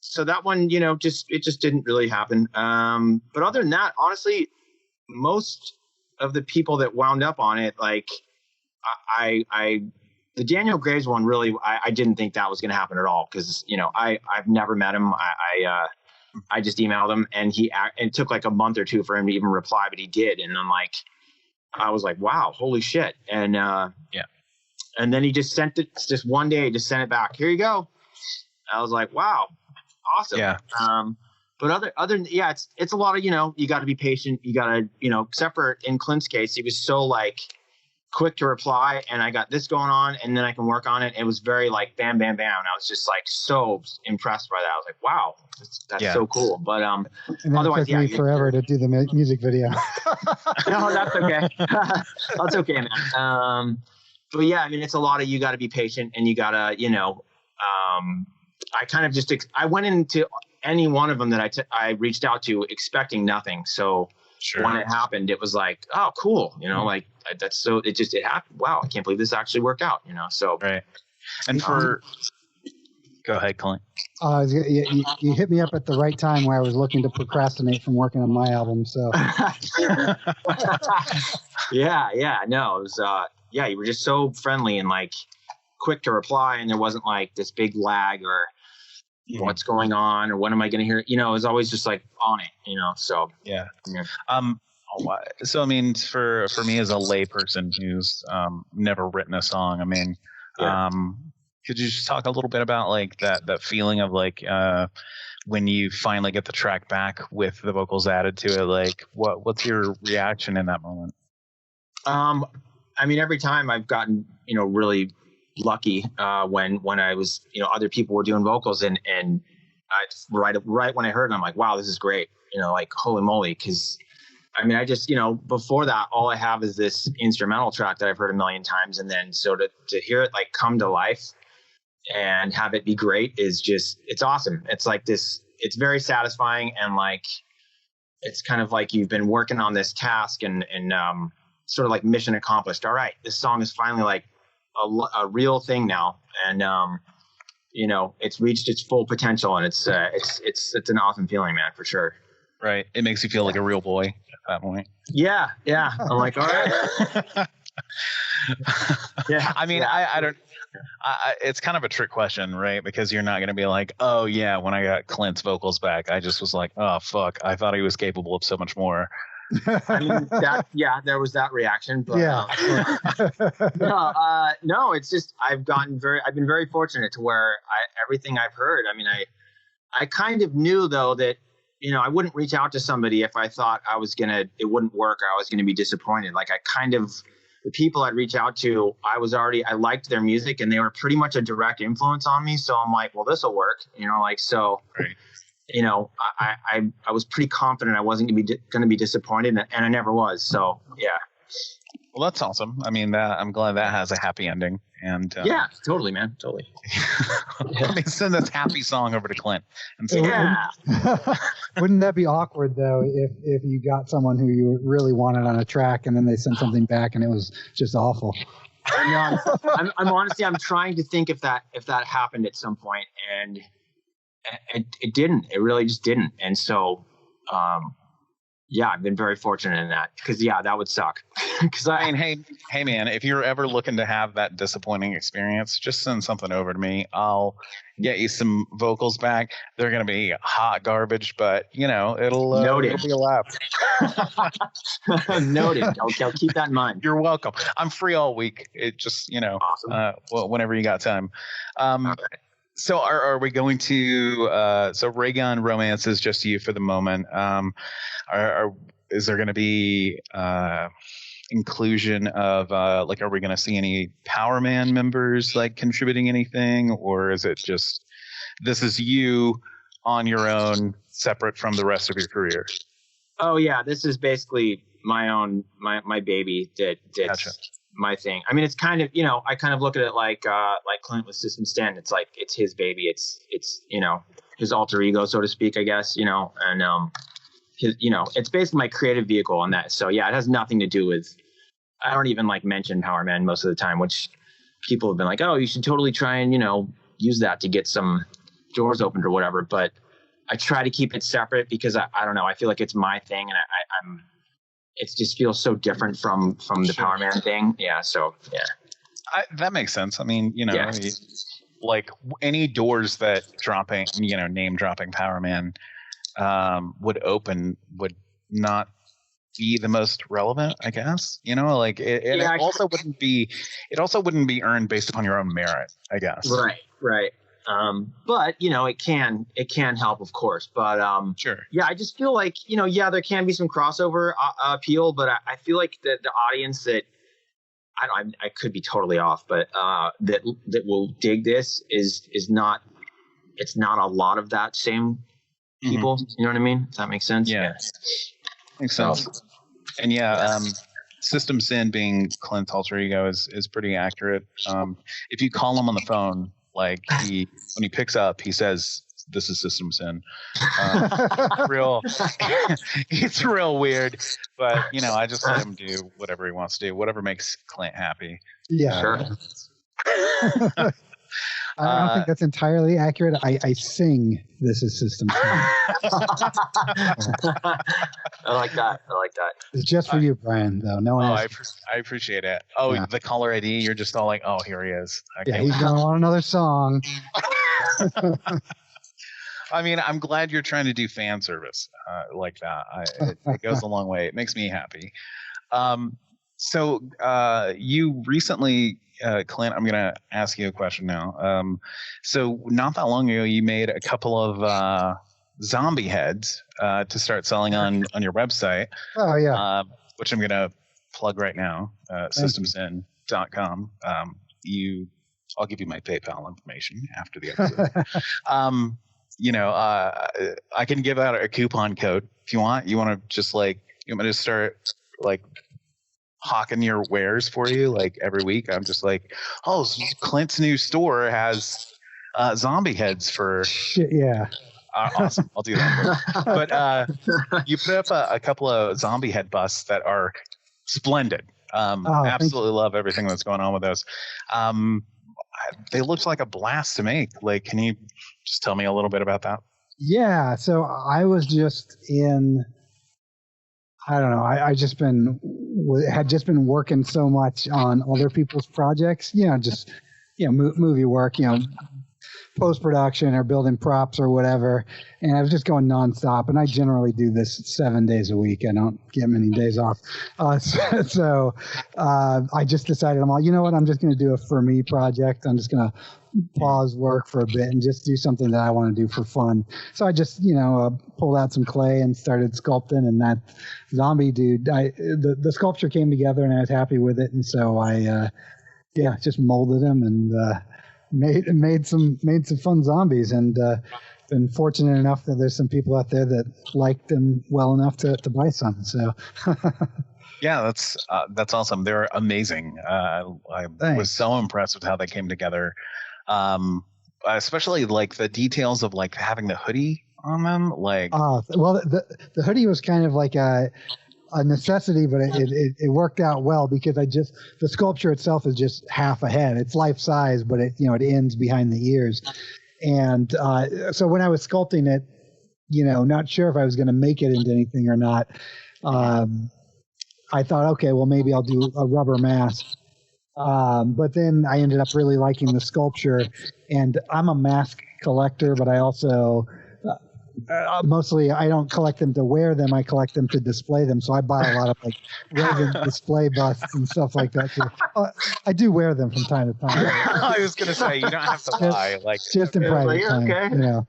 so that one, it just didn't really happen. But other than that, honestly, most of the people that wound up on it, like the Daniel Graves one, really, I didn't think that was going to happen at all. Cause I've never met him. I just emailed him, and it took like a month or two for him to even reply, but he did. And I'm like, I was like, wow, holy shit. And and then he just sent it just one day, just sent it back. Here you go. I was like, wow, awesome. Yeah. But other than, it's a lot of, you got to be patient. You got to, except for in Clint's case, he was so like quick to reply, and I got this going on, and then I can work on it. It was very like bam, bam, bam. I was just like so impressed by that. I was like, wow, that's so cool. But and then otherwise, it took me forever to do the music video. No, that's okay. That's okay, man. But yeah, I mean, it's a lot of, you got to be patient, and you gotta, I kind of just I went into any one of them that I reached out to expecting nothing. So when it happened, it was like, oh, cool. Like that's so it happened. Wow. I can't believe this actually worked out, so. Right. And go ahead, Clint. You hit me up at the right time where I was looking to procrastinate from working on my album. So. Yeah. No, it was, you were just so friendly and like quick to reply. And there wasn't like this big lag or what's going on or when am I going to hear it? It was always just like on it, so. Yeah. So, I mean, for me as a lay person who's never written a song, I mean, could you just talk a little bit about like that feeling of like when you finally get the track back with the vocals added to it, like what's your reaction in that moment? I mean, every time I've gotten, really lucky when I was, other people were doing vocals and I right when I heard it, I'm like, wow, this is great. Like holy moly. Cause I mean, I just, before that, all I have is this instrumental track that I've heard a million times. And then so to hear it like come to life and have it be great is just, it's awesome. It's like this, it's very satisfying. And like, it's kind of like you've been working on this task and sort of like mission accomplished. All right, this song is finally like a real thing now. And it's reached its full potential, and it's an awesome feeling, man, for sure. Right. It makes you feel like a real boy at that point. Yeah. I'm like, all right. Yeah. I mean, I don't. It's kind of a trick question, right? Because you're not going to be like, oh yeah, when I got Clint's vocals back, I just was like, oh fuck, I thought he was capable of so much more. I mean, there was that reaction, but no, it's just I've been very fortunate to where everything I've heard. I mean, I kind of knew though that I wouldn't reach out to somebody if I thought it wouldn't work or I was gonna be disappointed. Like the people I'd reach out to, I liked their music and they were pretty much a direct influence on me. So I'm like, well, this will work, so. Right. I was pretty confident I wasn't going to be disappointed, and I never was. So yeah. Well, that's awesome. I mean, I'm glad that has a happy ending. And yeah, totally, man, totally. Let me send this happy song over to Clint. And say, Wouldn't that be awkward though if you got someone who you really wanted on a track and then they sent something back and it was just awful? I'm honestly, I'm trying to think if that happened at some point, and it didn't. It really just didn't. And so, I've been very fortunate in that, because that would suck. Because I mean, hey, man, if you're ever looking to have that disappointing experience, just send something over to me. I'll get you some vocals back. They're gonna be hot garbage, but it'll be a laugh. Noted. I'll keep that in mind. You're welcome. I'm free all week. It just awesome. Whenever you got time. Right. So are we going to so Raygun Romance is just you for the moment. Is there going to be inclusion of are we going to see any Powerman members like contributing anything, or is it just this is you on your own, separate from the rest of your career? Oh yeah, this is basically my baby. That's gotcha. My thing. I mean, it's kind of, I kind of look at it like Clint with System Stand. It's like, it's his baby. It's his alter ego, so to speak, I guess, and, it's basically my creative vehicle on that. So yeah, it has nothing to do with, I don't even mention Powerman most of the time, which people have been like, oh, you should totally try and, use that to get some doors opened or whatever. But I try to keep it separate because I don't know. I feel like it's my thing, and I'm it just feels so different from the Powerman thing. Yeah. So yeah. That makes sense. I mean, like any doors that name dropping Powerman would open would not be the most relevant, I guess. It also wouldn't be earned based upon your own merit, I guess. Right. But it can help, of course. But sure. Yeah, I just feel like there can be some crossover appeal, but I feel like the audience that I could be totally off, but that will dig this is not. It's not a lot of that same people. Mm-hmm. You know what I mean? Does that make sense? Yeah. Makes sense. And System Sin being Clint's alter ego is pretty accurate. If you call him on the phone, when he picks up, he says, "This is System Sin." It's real weird, but I just let him do whatever he wants to do, whatever makes Clint happy. Yeah, sure. I don't think that's entirely accurate. I sing "This is System Sin." I like that. It's just for you, Brian, though. No one else. I appreciate it. Oh, yeah. The caller ID, you're just all like, oh, here he is. Yeah, he's going on another song. I mean, I'm glad you're trying to do fan service like that. It goes a long way. It makes me happy. So you recently, Clint, I'm going to ask you a question now. So not that long ago, you made a couple of zombie heads to start selling on your website. Oh, yeah. Which I'm going to plug right now, systemsin.com. I'll give you my PayPal information after the episode. I can give out a coupon code if you want. You want to just you want me to start hawking your wares for you every week? I'm just Clint's new store has zombie heads for shit. Yeah. Awesome. I'll do that. But you put up a couple of zombie head busts that are splendid. Absolutely love everything that's going on with those. they looked like a blast to make. Like, can you just tell me a little bit about that? Yeah, so I was just in. I don't know. I had just been working so much on other people's projects. Just movie work. Post production or building props or whatever, and I was just going nonstop. And I generally do this 7 days a week. I don't get many days off. So I just decided, you know what? I'm just going to do a for me project. I'm just going to pause work for a bit and just do something that I want to do for fun. So I just pulled out some clay and started sculpting. And that zombie dude, the sculpture came together, and I was happy with it. And so I just molded him and made some fun zombies, and been fortunate enough that there's some people out there that liked them well enough to buy some. So yeah, that's awesome. They're amazing. I was so impressed with how they came together, especially like the details of like having the hoodie on them. Like, well, the hoodie was kind of like a necessity, but it worked out well because the sculpture itself is just half a head. It's life size, but it ends behind the ears. And so when I was sculpting it, not sure if I was going to make it into anything or not, I thought, okay, well, maybe I'll do a rubber mask. But then I ended up really liking the sculpture, and I'm a mask collector, but I also mostly I don't collect them to wear them. I collect them to display them. So I buy a lot of like resin display busts and stuff like that too. I do wear them from time to time. I was going to say, you don't have to lie. Like, just in private time. Okay.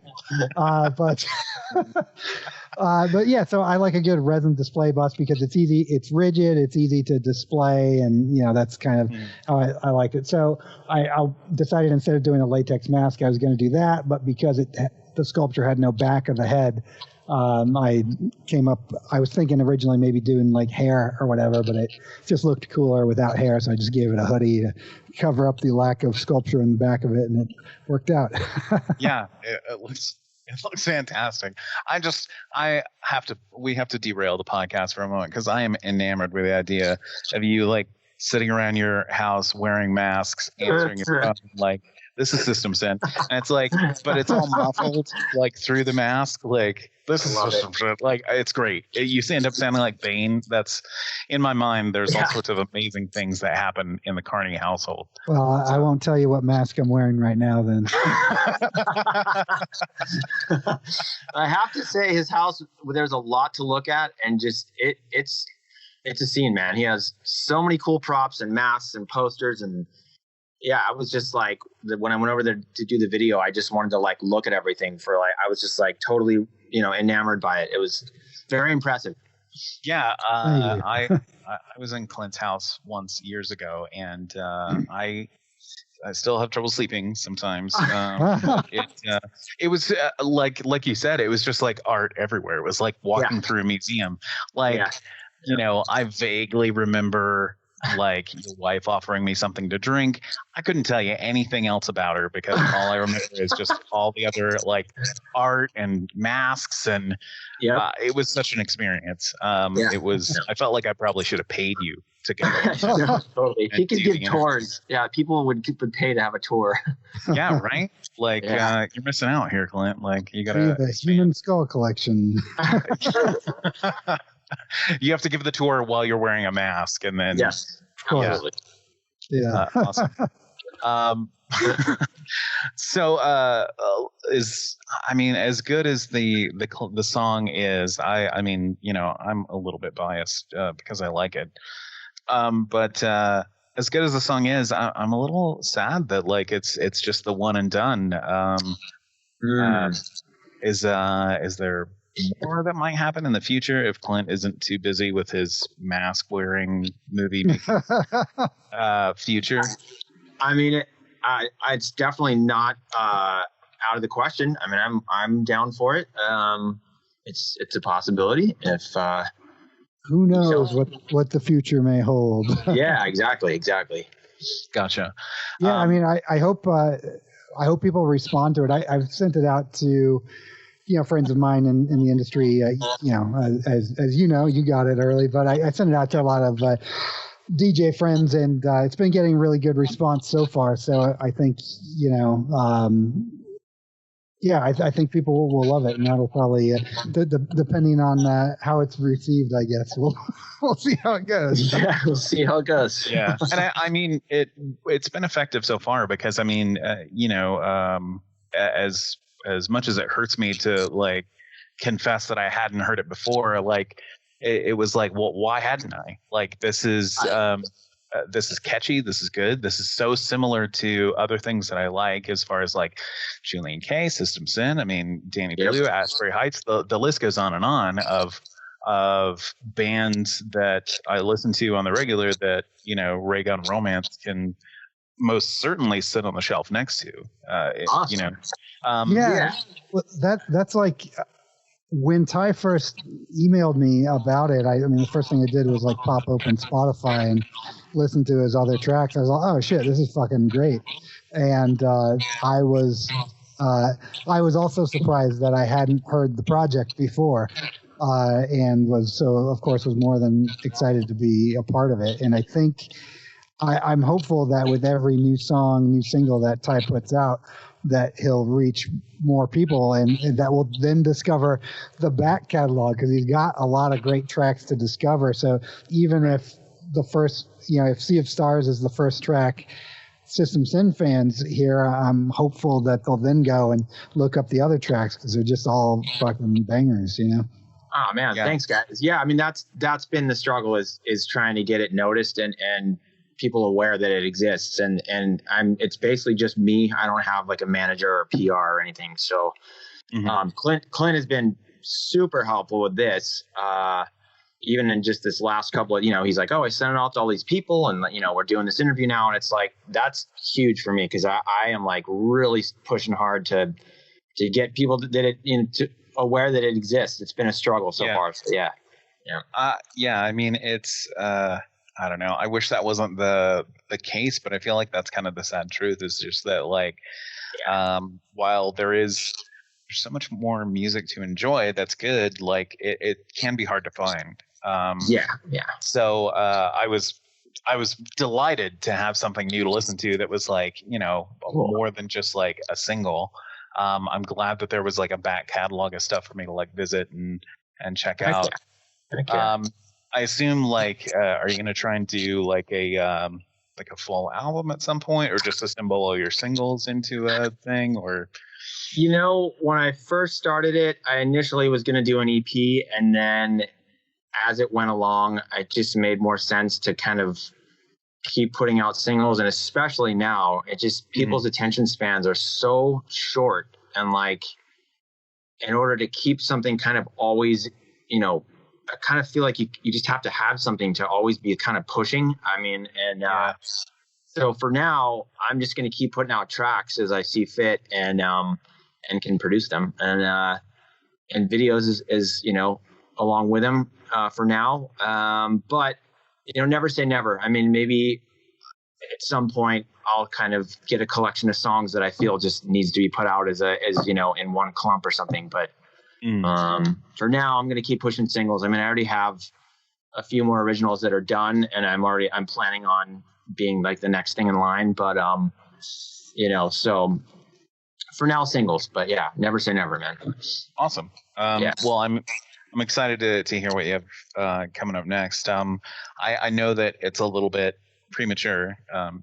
But yeah, so I like a good resin display bust because it's easy, it's rigid, it's easy to display, and that's kind of how I liked it. So I decided instead of doing a latex mask, I was going to do that, but because the sculpture had no back of the head, I was thinking originally maybe doing like hair or whatever, but it just looked cooler without hair, so I just gave it a hoodie to cover up the lack of sculpture in the back of it, and it worked out. Yeah, it looks fantastic. We have to derail the podcast for a moment because I am enamored with the idea of you like sitting around your house wearing masks, answering your phone, like, this is System Sin. And it's like, but it's all muffled like through the mask. Like, this is System Sin. Like, it's great. You end up sounding like Bane. That's in my mind. There's all sorts of amazing things that happen in the Carney household. Well, I won't tell you what mask I'm wearing right now then. I have to say his house, there's a lot to look at, and just it's a scene, man. He has so many cool props and masks and posters, and yeah, I was just like, when I went over there to do the video, I just wanted to like look at everything for like, I was just like totally, enamored by it. It was very impressive. Yeah. I was in Clint's house once years ago, and I still have trouble sleeping sometimes. It was like you said, it was just like art everywhere. It was like walking through a museum. Like, I vaguely remember like your wife offering me something to drink. I couldn't tell you anything else about her because all I remember is just all the other like art and masks, and it was such an experience. It was. I felt like I probably should have paid you to go. No, totally. He could give tours. Yeah, people would pay to have a tour. Yeah, right. Like you're missing out here, Clint. Like you gotta the human skull collection. You have to give the tour while you're wearing a mask, and then absolutely. Yeah. Awesome. So as good as the song is, I'm a little bit biased because I like it. But as good as the song is, I'm a little sad that like it's just the one and done. Is there more that might happen in the future if Clint isn't too busy with his mask wearing movie making future? I mean, it's definitely not out of the question. I mean, I'm down for it. It's a possibility. If who knows what the future may hold. Yeah, exactly. Gotcha. Yeah, I mean, I hope people respond to it. I've sent it out to friends of mine in the industry. As you know, you got it early, but I sent it out to a lot of DJ friends, and it's been getting really good response so far. So I think, I think people will love it, and that'll probably, depending on how it's received, I guess we'll see how it goes. Yeah, we'll see how it goes. Yeah, and I mean it's been effective so far because I mean as much as it hurts me to like confess that I hadn't heard it before, like it was like, well, why hadn't I? Like this is catchy, this is good, this is so similar to other things that I like as far as like Julian K, System Sin, I mean Danny Blue, Asbury Heights, the list goes on and on of bands that I listen to on the regular that Raygun Romance can most certainly sit on the shelf next to. Awesome. Well, that's like when Ty first emailed me about it. I mean, the first thing I did was like pop open Spotify and listen to his other tracks. I was like, oh shit, this is fucking great. And I was also surprised that I hadn't heard the project before. And was more than excited to be a part of it. And I think I'm hopeful that with every new single that Ty puts out, that he'll reach more people and that will then discover the back catalog, because he's got a lot of great tracks to discover. So even if the first, if Sea of Stars is the first track System Sin fans here, I'm hopeful that they'll then go and look up the other tracks because they're just all fucking bangers, Oh man, thanks guys. Yeah, I mean that's been the struggle is trying to get it noticed and people aware that it exists, and it's basically just me. I don't have like a manager or PR or anything. So Clint has been super helpful with this. Even in just this last couple of, he's like, oh, I sent it out to all these people and we're doing this interview now, and it's like that's huge for me because I am like really pushing hard to get people to aware that it exists. It's been a struggle so far. So yeah. I mean, it's I don't know. I wish that wasn't the case, but I feel like that's kind of the sad truth. Is just that like, while there's so much more music to enjoy that's good, like it can be hard to find. So I was delighted to have something new to listen to that was like more than just like a single. I'm glad that there was like a back catalog of stuff for me to like visit and check out. I assume like, are you going to try and do like a full album at some point, or just assemble all your singles into a thing? Or when I first started it, I initially was going to do an EP, and then as it went along, it just made more sense to kind of keep putting out singles. And especially now, it just people's attention spans are so short, and like in order to keep something kind of always, I kind of feel like you just have to have something to always be kind of pushing. I mean, and so for now, I'm just going to keep putting out tracks as I see fit, and can produce them, and videos is along with them for now. But never say never. I mean, maybe at some point I'll kind of get a collection of songs that I feel just needs to be put out as in one clump or something. But for now, I'm going to keep pushing singles. I mean, I already have a few more originals that are done, and I'm planning on being like the next thing in line. But so for now, singles. But yeah, never say never, man. Awesome. Well, I'm excited to hear what you have coming up next. I know that it's a little bit premature,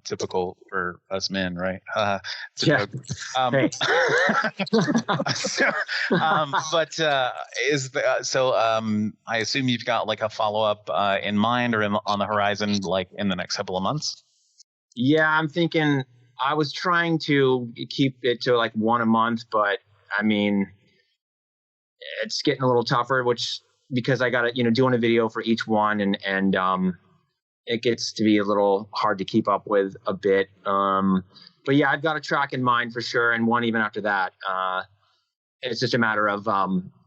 typical for us men, right? It's a joke. But I assume you've got like a follow-up in mind or on the horizon, like in the next couple of months? Yeah, I'm thinking. I was trying to keep it to like one a month, but I mean, it's getting a little tougher, because I got to, doing a video for each one, and it gets to be a little hard to keep up with a bit. But yeah, I've got a track in mind for sure, and one even after that. It's just a matter of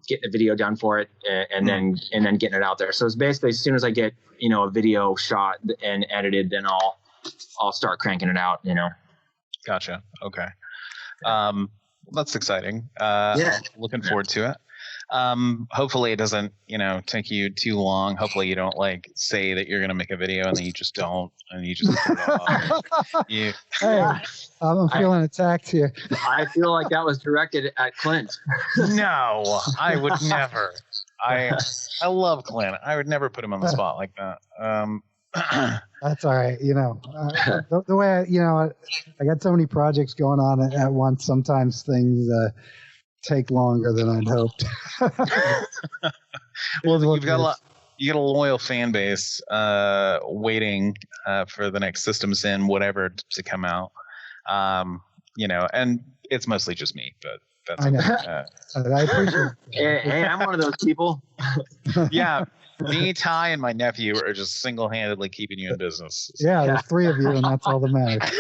getting a video done for it, and then getting it out there. So it's basically as soon as I get a video shot and edited, then I'll start cranking it out. Gotcha. Okay. That's exciting. Looking forward to it. Hopefully it doesn't, take you too long. Hopefully you don't like say that you're going to make a video and then you just don't, and you just put it off. Hey, I'm feeling attacked here. I feel like that was directed at Clint. No, I would never. I love Clint. I would never put him on the spot like that. That's all right. The way I got so many projects going on at once. Sometimes things take longer than I'd hoped. Well, you got a loyal fan base waiting for the next System Sin whatever to come out. And it's mostly just me, but that's I know. I appreciate it. Hey, I'm one of those people. Yeah, me, Ty, and my nephew are just single-handedly keeping you in business. Yeah, there's 3 of you, and that's all that matters.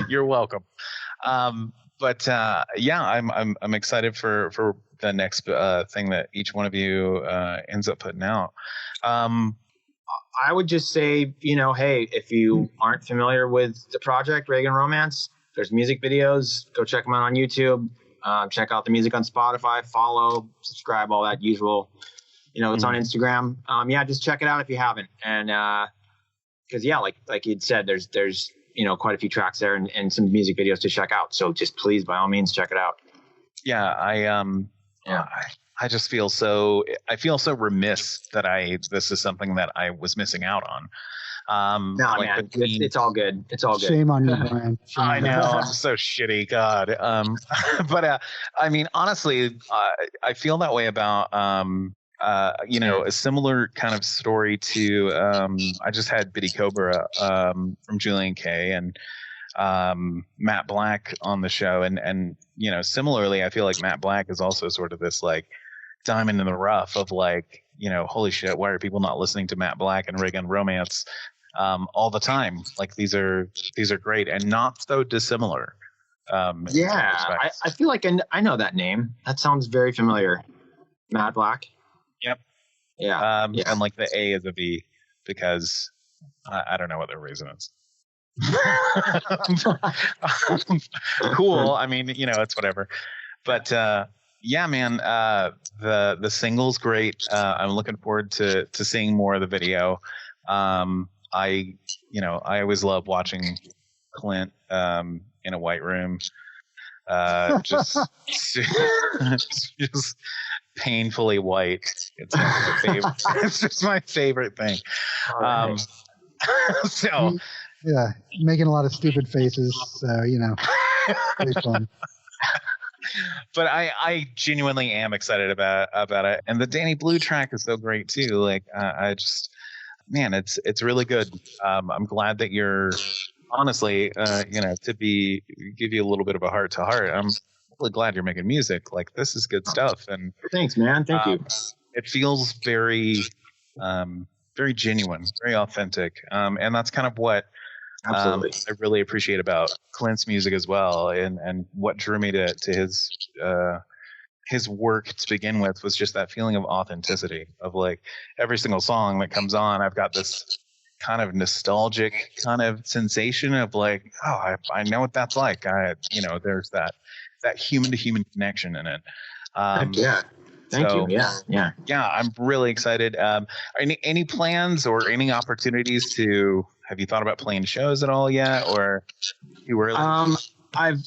You're welcome. But I'm excited for the next thing that each one of you ends up putting out. I would just say, hey, if you aren't familiar with the project Raygun Romance, there's music videos. Go check them out on YouTube. Check out the music on Spotify. Follow, subscribe, all that usual. It's on Instagram. Just check it out if you haven't. And because like you'd said, there's quite a few tracks there and some music videos to check out. So just please, by all means, check it out. Yeah, I just feel so remiss that this is something that I was missing out on. Man, it's all good. It's all good. Shame on you, Brian. I know, I'm so shitty. God. But honestly, I feel that way about a similar kind of story to I just had Biddy Cobra from Julian K and Matt Black on the show, and similarly, I feel like Matt Black is also sort of this like diamond in the rough of like, holy shit, why are people not listening to Matt Black and Raygun Romance all the time? Like these are great and not so dissimilar. I feel like I know that name. That sounds very familiar. Matt Black. Yep. Yeah. And like the A is a V because I don't know what their reason is. Cool. I mean, it's whatever. But man, the single's great. I'm looking forward to seeing more of the video. I always love watching Clint in a white room. Just painfully white. It's my favorite. It's just my favorite thing. So yeah, making a lot of stupid faces. So pretty fun. But I genuinely am excited about it, and the Danny Blue track is so great too. Like it's really good. I'm glad that you're honestly, to give you a little bit of a heart to heart. I'm really glad you're making music. Like this is good stuff. And thanks, man. Thank you. It feels very, very genuine, very authentic. And that's kind of what Absolutely. I really appreciate about Clint's music as well. And what drew me to his work to begin with was just that feeling of authenticity of like every single song that comes on. I've got this kind of nostalgic kind of sensation of like, oh, I know what that's like. There's that human to human connection in it. Yeah. Thank you. Yeah. I'm really excited. Any plans or any opportunities have you thought about playing shows at all yet, or you were?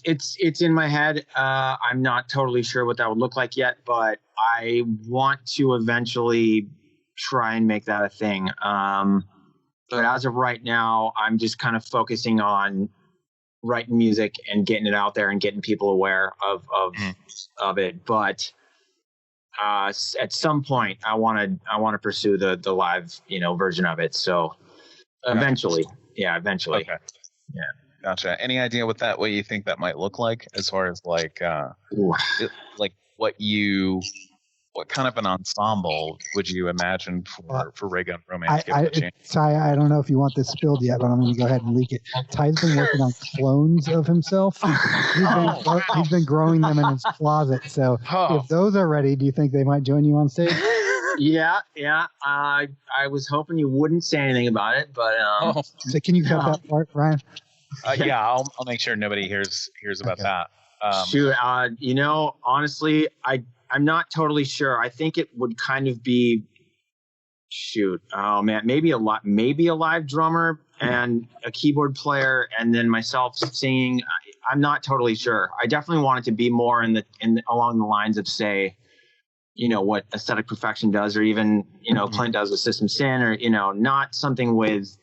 It's in my head. I'm not totally sure what that would look like yet, but I want to eventually try and make that a thing. But as of right now, I'm just kind of focusing on writing music and getting it out there and getting people aware of it. But at some point, I want to pursue the live version of it. So eventually. Okay. Yeah. Gotcha. Any idea what you think that might look like as far as like what kind of an ensemble would you imagine for Raygun Romance? Ty, I don't know if you want this spilled yet, but I'm going to go ahead and leak it. Ty's been working on clones of himself. He's been growing them in his closet. So if those are ready, do you think they might join you on stage? Yeah. I was hoping you wouldn't say anything about it, but so can you cut that part, Ryan? I'll make sure nobody hears about that. Shoot, honestly, I'm not totally sure. I think it would kind of be, maybe a live drummer and a keyboard player, and then myself singing. I'm not totally sure. I definitely want it to be more along the lines of, say, what Aesthetic Perfection does, or even Clint does with System Sin, or not something with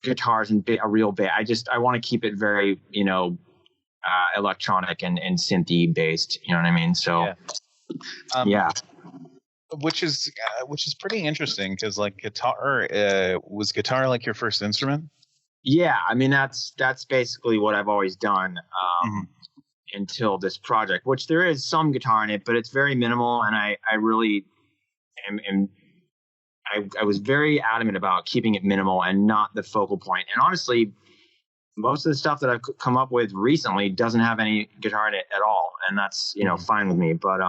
guitars and a real bass. I want to keep it very electronic and synthy based. You know what I mean? So yeah. Which is pretty interesting, because like guitar was guitar like your first instrument? Yeah, I mean that's basically what I've always done until this project, which there is some guitar in it, but it's very minimal, and I really am I was very adamant about keeping it minimal and not the focal point. And honestly, most of the stuff that I've come up with recently doesn't have any guitar in it at all, and that's fine with me. But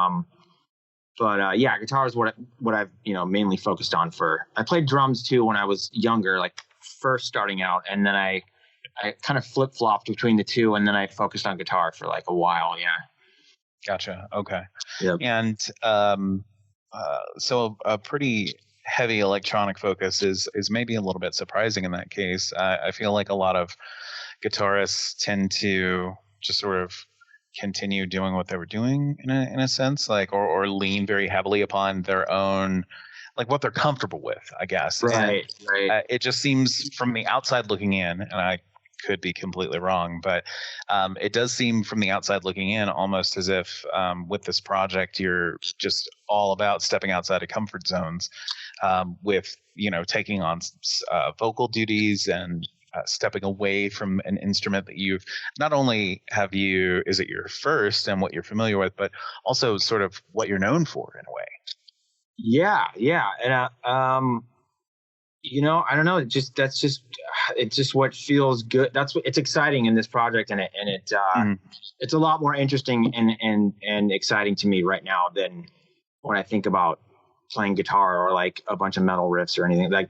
yeah, guitar is what I've mainly focused on. I played drums too when I was younger, like first starting out, and then I kind of flip flopped between the two, and then I focused on guitar for like a while. Yeah. Gotcha. Okay. Yep. And so a pretty heavy electronic focus is maybe a little bit surprising in that case. I feel like a lot of guitarists tend to just sort of continue doing what they were doing in a sense, like or lean very heavily upon their own, like what they're comfortable with, I guess. Right. It just seems from the outside looking in, and I could be completely wrong, but it does seem from the outside looking in almost as if with this project you're just all about stepping outside of comfort zones, with taking on vocal duties and stepping away from an instrument that you've not only is it your first and what you're familiar with, but also sort of what you're known for in a way. Yeah. And I don't know. It's just what feels good. That's what it's exciting in this project, and it's a lot more interesting and exciting to me right now than when I think about playing guitar or like a bunch of metal riffs or anything. Like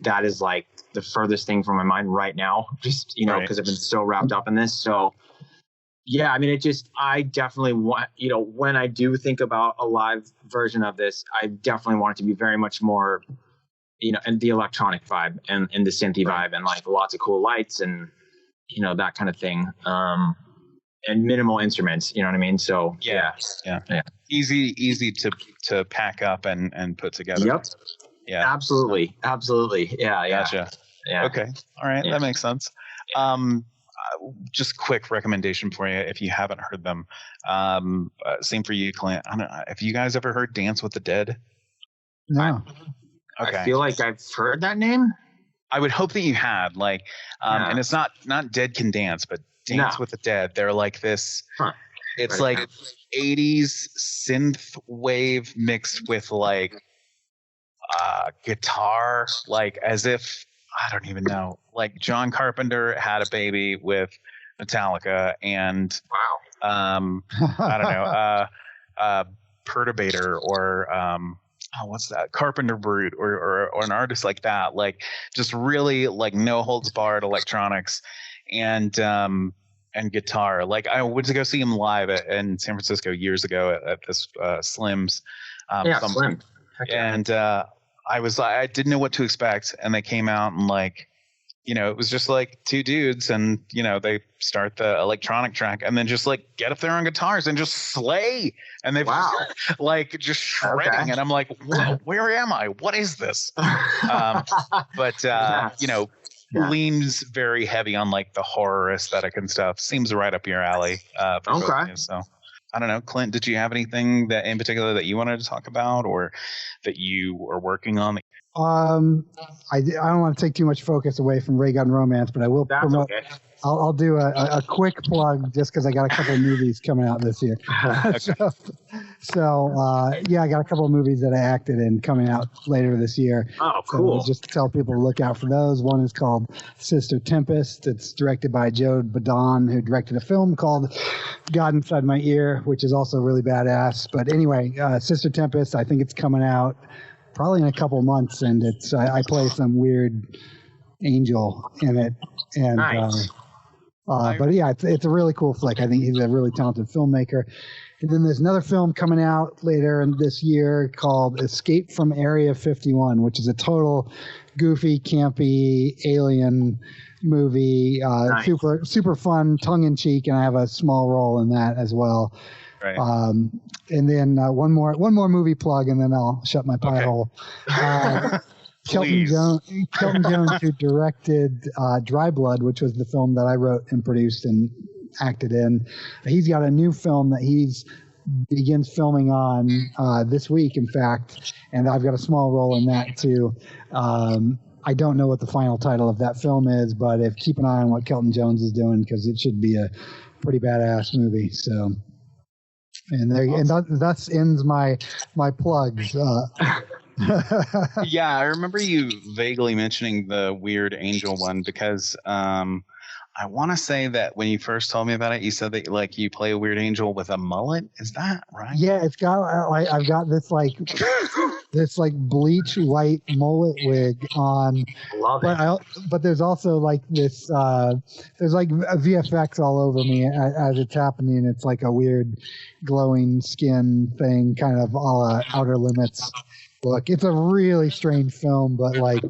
that is like the furthest thing from my mind right now, just because I've been so wrapped up in this. So yeah, I mean, I definitely want, when I do think about a live version of this, I definitely want it to be very much more, and the electronic vibe and the synthy vibe, and like lots of cool lights and, that kind of thing. And minimal instruments, you know what I mean? So yeah. Easy to pack up and put together. Yep. Yeah. Absolutely. Yeah. Gotcha. Yeah. Okay. All right. Yeah. That makes sense. Just quick recommendation for you if you haven't heard them. Same for you, Clint. I don't know, have you guys ever heard "Dance with the Dead"? No. Okay. I feel like I've heard that name. I would hope that you had, like, and it's not Dead Can Dance, but Dance with the Dead. They're like this. Huh. It's like 80s synth wave mixed with like guitar, like as if, I don't even know, like John Carpenter had a baby with Metallica, and I don't know, Perturbator, or what's that, Carpenter Brute, or an artist like that, like just really like no holds barred electronics and guitar. Like I went to go see him live in San Francisco years ago at this Slim's. Slim. And I didn't know what to expect, and they came out and like, it was just like two dudes, and they start the electronic track and then just like get up there on guitars and just slay, and they've like just shredding, and I'm like, where am I? What is this? Leans very heavy on like the horror aesthetic and stuff. Seems right up your alley. For both of you, so I don't know, Clint, did you have anything that in particular that you wanted to talk about, or that you are working on? I don't want to take too much focus away from Raygun Romance, but I will promote. Okay. I'll do a quick plug just because I got a couple of movies coming out this year. So I got a couple of movies that I acted in coming out later this year. Oh, cool. So just tell people to look out for those. One is called Sister Tempest. It's directed by Joe Badon, who directed a film called God Inside My Ear, which is also really badass. But anyway, Sister Tempest, I think it's coming out probably in a couple months, and I play some weird angel in it, and nice. But yeah, it's a really cool flick. I think he's a really talented filmmaker. And then there's another film coming out later in this year called Escape from Area 51, which is a total goofy, campy alien movie. Nice. Super fun, tongue in cheek, and I have a small role in that as well. Right. And then one more movie plug, and then I'll shut my pie hole. Kelton Jones, who directed Dry Blood, which was the film that I wrote and produced and acted in. He's got a new film that he's begins filming on this week, in fact, and I've got a small role in that too. I don't know what the final title of that film is, but keep an eye on what Kelton Jones is doing, because it should be a pretty badass movie. So, and thus ends my plugs. Yeah, I remember you vaguely mentioning the Weird Angel one, because I want to say that when you first told me about it, you said that like you play a Weird Angel with a mullet. Is that right? Yeah, it's got I've got this bleach white mullet wig on. Love it. But there's also like this there's like a VFX all over me as it's happening. It's like a weird glowing skin thing, kind of a la Outer Limits look. It's a really strange film, but like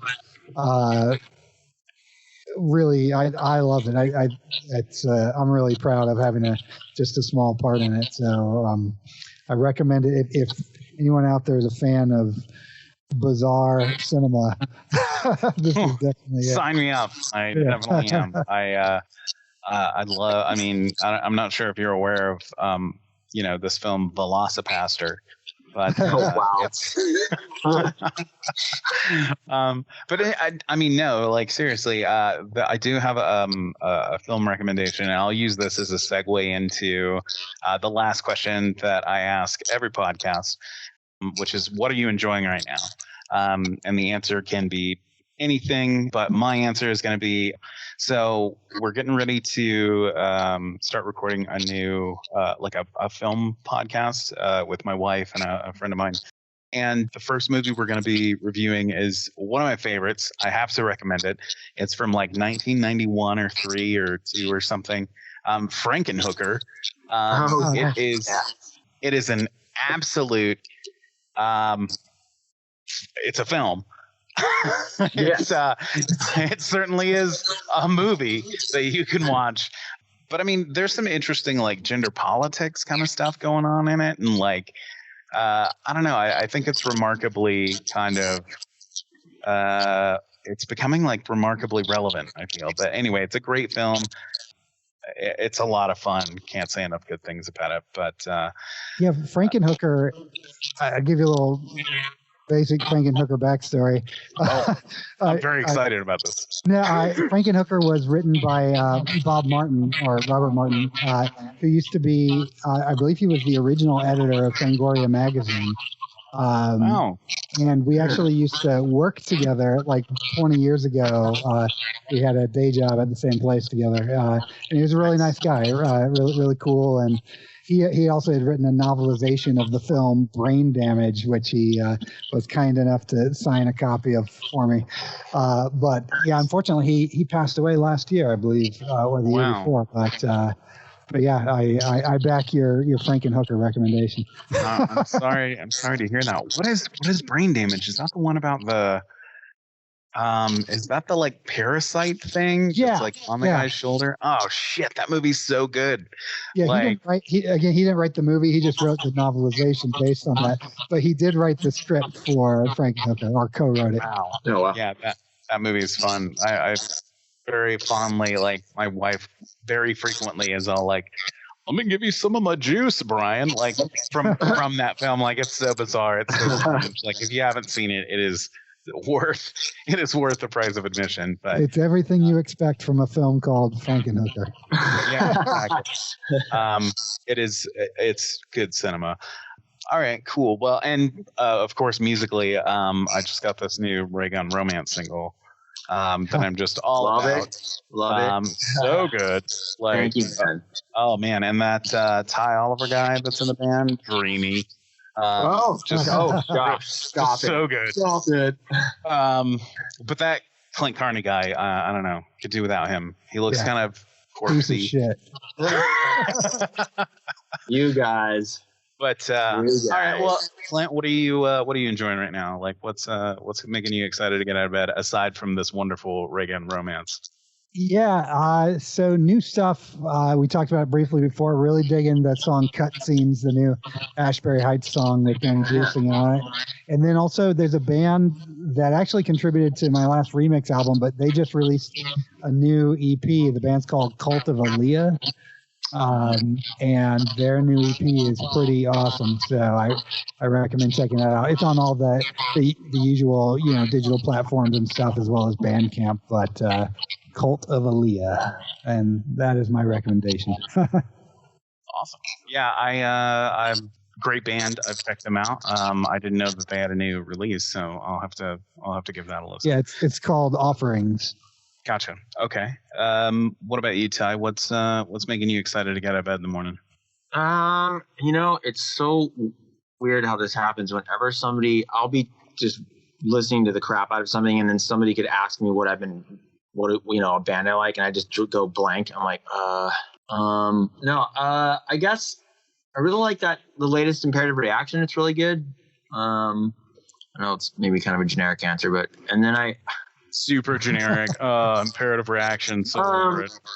really I love it. I'm really proud of having just a small part in it. So I recommend it if anyone out there is a fan of bizarre cinema. This is definitely it. Sign me up. I definitely am. I'd love. I mean, I'm not sure if you're aware of this film Velocipastor. But it's but I mean, no, like seriously, I do have a film recommendation, and I'll use this as a segue into the last question that I ask every podcast, which is, what are you enjoying right now? And the answer can be anything, but my answer is going to be, so we're getting ready to start recording a new a film podcast with my wife and a friend of mine, and the first movie we're going to be reviewing is one of my favorites. I have to recommend it. It's from like 1991 or 3 or 2 or something. Frankenhooker. It is an absolute it's a film. It certainly is a movie that you can watch, but I mean, there's some interesting like gender politics kind of stuff going on in it, and like I don't know, I think it's remarkably kind of it's becoming like remarkably relevant, I feel. But anyway, it's a great film. It's a lot of fun. Can't say enough good things about it. But yeah, Frankenhooker, I'll give you a little basic Frankenhooker backstory. I'm very excited about this. Frankenhooker was written by Bob Martin, or Robert Martin, who used to be, I believe he was the original editor of Fangoria magazine. And we actually used to work together like 20 years ago. We had a day job at the same place together. And he was a really nice guy, really, really cool. And he also had written a novelization of the film Brain Damage, which he was kind enough to sign a copy of for me. But yeah, unfortunately, he passed away last year, I believe, or the year before. But yeah, I back your Frankenhooker recommendation. I'm sorry to hear that. What is Brain Damage? Is that the one about the is that the like parasite thing? Yeah, that's like on the guy's shoulder. Oh shit, that movie's so good. Yeah, he didn't write the movie. He just wrote the novelization based on that. But he did write the script for Frankenhooker, or co-wrote it. Wow. Oh, wow. Yeah, that movie is fun. I very fondly, like, my wife very frequently is all like, "Let me give you some of my juice, Brian." Like from that film. Like, it's so bizarre. It's so strange. Like, if you haven't seen it, it is worth the price of admission. But it's everything you expect from a film called Frankenhooker. Yeah, exactly. It's good cinema. All right, cool. Well, and of course, musically, I just got this new Raygun Romance single that I'm just all Love about. Love it. So good. Like, Thank you, man. Oh man, and that Ty Oliver guy that's in the band, dreamy. Gosh, stop it. So good. Stop it. But that Clint Carney guy, I don't know, could do without him. He looks kind of Piece of shit. You guys. But all right, well, Clint, what are you enjoying right now? Like, what's making you excited to get out of bed aside from this wonderful Raygun Romance? Yeah, so new stuff. We talked about it briefly before. Really digging that song "Cutscenes," the new Ashbury Heights song that they're introducing on it. And then also, there's a band that actually contributed to my last remix album, but they just released a new EP. The band's called Cult of Aaliyah. And their new EP is pretty awesome. So I recommend checking that out. It's on all the usual, digital platforms and stuff, as well as Bandcamp, but, Cult of Aaliyah. And that is my recommendation. Awesome. Yeah. I'm great band. I've checked them out. I didn't know that they had a new release, so I'll have to give that a listen. Yeah. It's called Offerings. Gotcha. Okay. What about you, Ty? What's making you excited to get out of bed in the morning? It's so weird how this happens. Whenever I'll be just listening to the crap out of something, and then somebody could ask me a band I like, and I just go blank. I'm like, no. I guess I really like the latest Imperative Reaction. It's really good. I know it's maybe kind of a generic answer, and then super generic. Imperative Reaction. So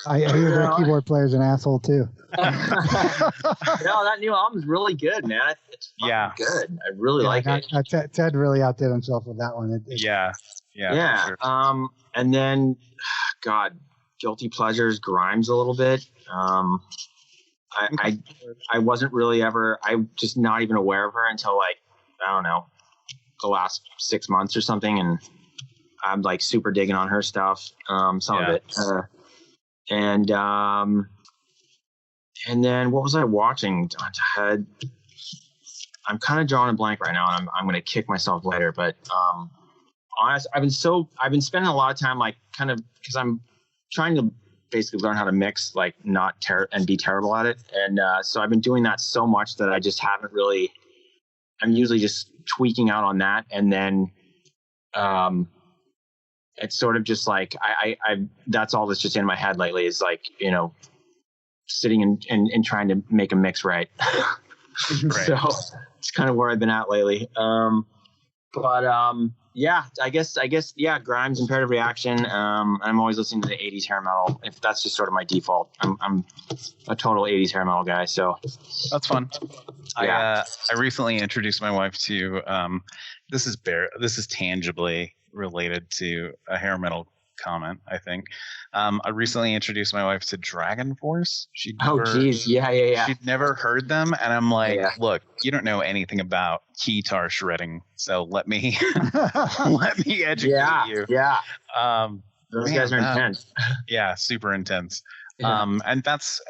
I hear that keyboard player's an asshole too. No, that new album's really good, man. It's good. I really like it. Ted really outdid himself with that one. Yeah. Sure. And then, God, Guilty Pleasures, Grimes a little bit. I wasn't really I'm just not even aware of her until I don't know, the last 6 months or something, and I'm like super digging on her stuff, some of it. And then what was I watching? I'm kind of drawing a blank right now, and I'm going to kick myself later. But honestly, I've been spending a lot of time because I'm trying to basically learn how to mix, and be terrible at it. And so I've been doing that so much that I just haven't really. I'm usually just tweaking out on that, and then it's sort of just like I that's all that's just in my head lately is sitting and trying to make a mix right. Right. So it's kind of where I've been at lately. Yeah, I guess Grimes, Imperative Reaction. I'm always listening to the 80s hair metal. If that's just sort of my default. I'm a total 80s hair metal guy, so that's fun. Yeah. I recently introduced my wife to this is tangibly related to a hair metal comment, I think. I recently introduced my wife to Dragon Force. Yeah. She'd never heard them, and I'm like, look, you don't know anything about keytar shredding, so let me educate you. Yeah. Those guys are intense. Yeah, super intense. Yeah. And that's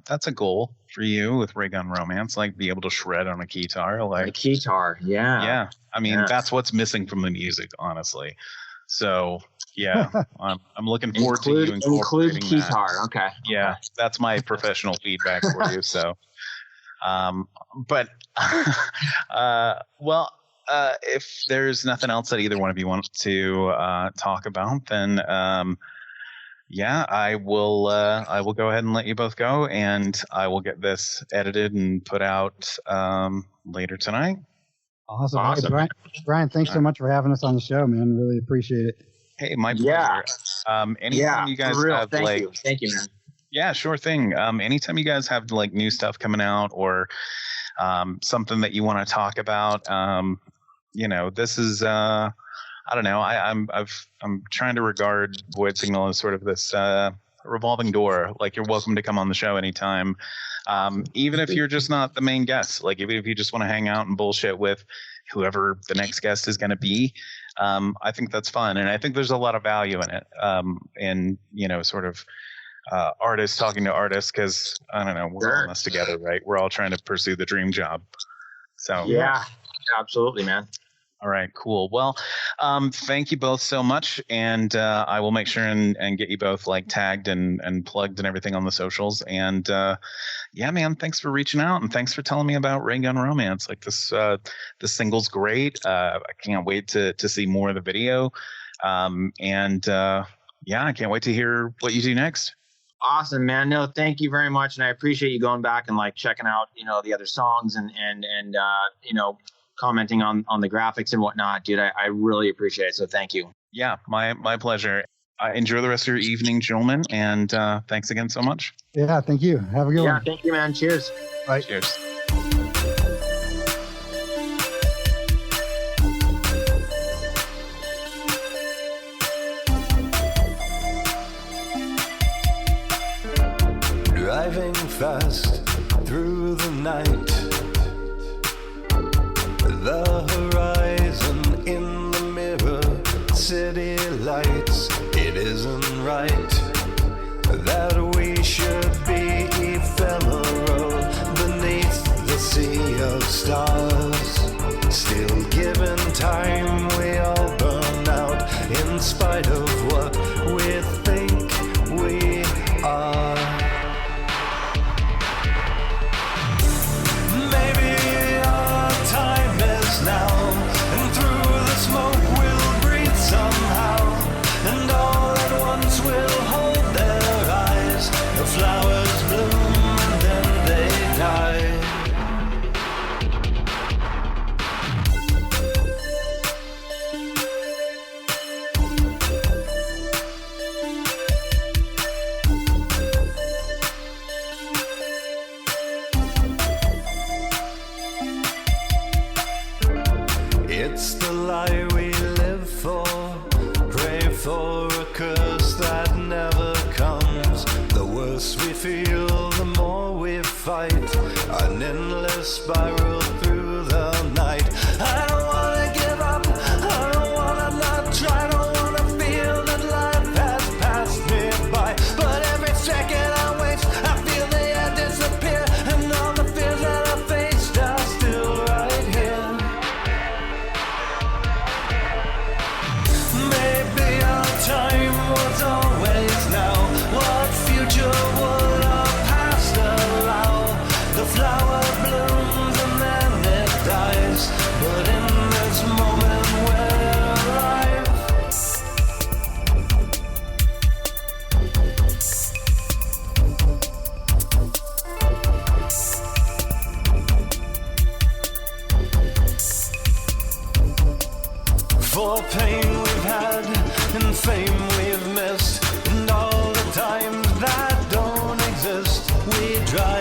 that's a goal for you with Raygun Romance, be able to shred on a keytar, a keytar. Yeah. I mean, that's what's missing from the music, honestly. So yeah, I'm looking forward to you include keytar. That. Okay. Yeah, that's my professional feedback for you. So, if there's nothing else that either one of you want to talk about, then I will go ahead and let you both go, and I will get this edited and put out later tonight. Awesome. Hey, Brian, thanks so much for having us on the show, man. Really appreciate it. Hey, my pleasure. Anytime you guys have thank you, man. Yeah, sure thing. Anytime you guys have new stuff coming out or something that you want to talk about, this is I don't know. I'm trying to regard Void Signal as sort of this revolving door. You're welcome to come on the show anytime. Even if you're just not the main guest, even if you just want to hang out and bullshit with whoever the next guest is going to be, I think that's fun. And I think there's a lot of value in it. And, sort of artists talking to artists, because I don't know, we're all in this together, right? We're all trying to pursue the dream job. So yeah, absolutely, man. All right, cool. Well, thank you both so much, and I will make sure and get you both tagged and plugged and everything on the socials. And yeah, man, thanks for reaching out, and thanks for telling me about Raygun Romance. This single's great. I can't wait to see more of the video. I can't wait to hear what you do next. Awesome, man. No, thank you very much, and I appreciate you going back and like checking out, the other songs and commenting on the graphics and whatnot, dude. I really appreciate it. So thank you. Yeah, my pleasure. Enjoy the rest of your evening, gentlemen, and thanks again so much. Yeah, thank you. Have a good one. Thank you, man. Cheers. Bye. Cheers. Driving fast through the night, the horizon in the mirror, city lights. It isn't right that we should be ephemeral beneath the sea of stars. Still given time, we all burn out in spite of what we think we are. Flowers bloom and then they die. It's the lie we live for, pray for a curse that never comes. The worse we feel, the more we fight. An endless spiral through the night. I don't wanna give up, I don't wanna not try, don't wanna feel that life has passed me by. But every second I waste, I feel the air disappear, and all the fears that I faced are still right here. Maybe our time was always now. What future would our past allow? The flower blooms and then it dies, but in this moment we're alive. For pain we've had and fame we've missed, and all the times that don't exist, we try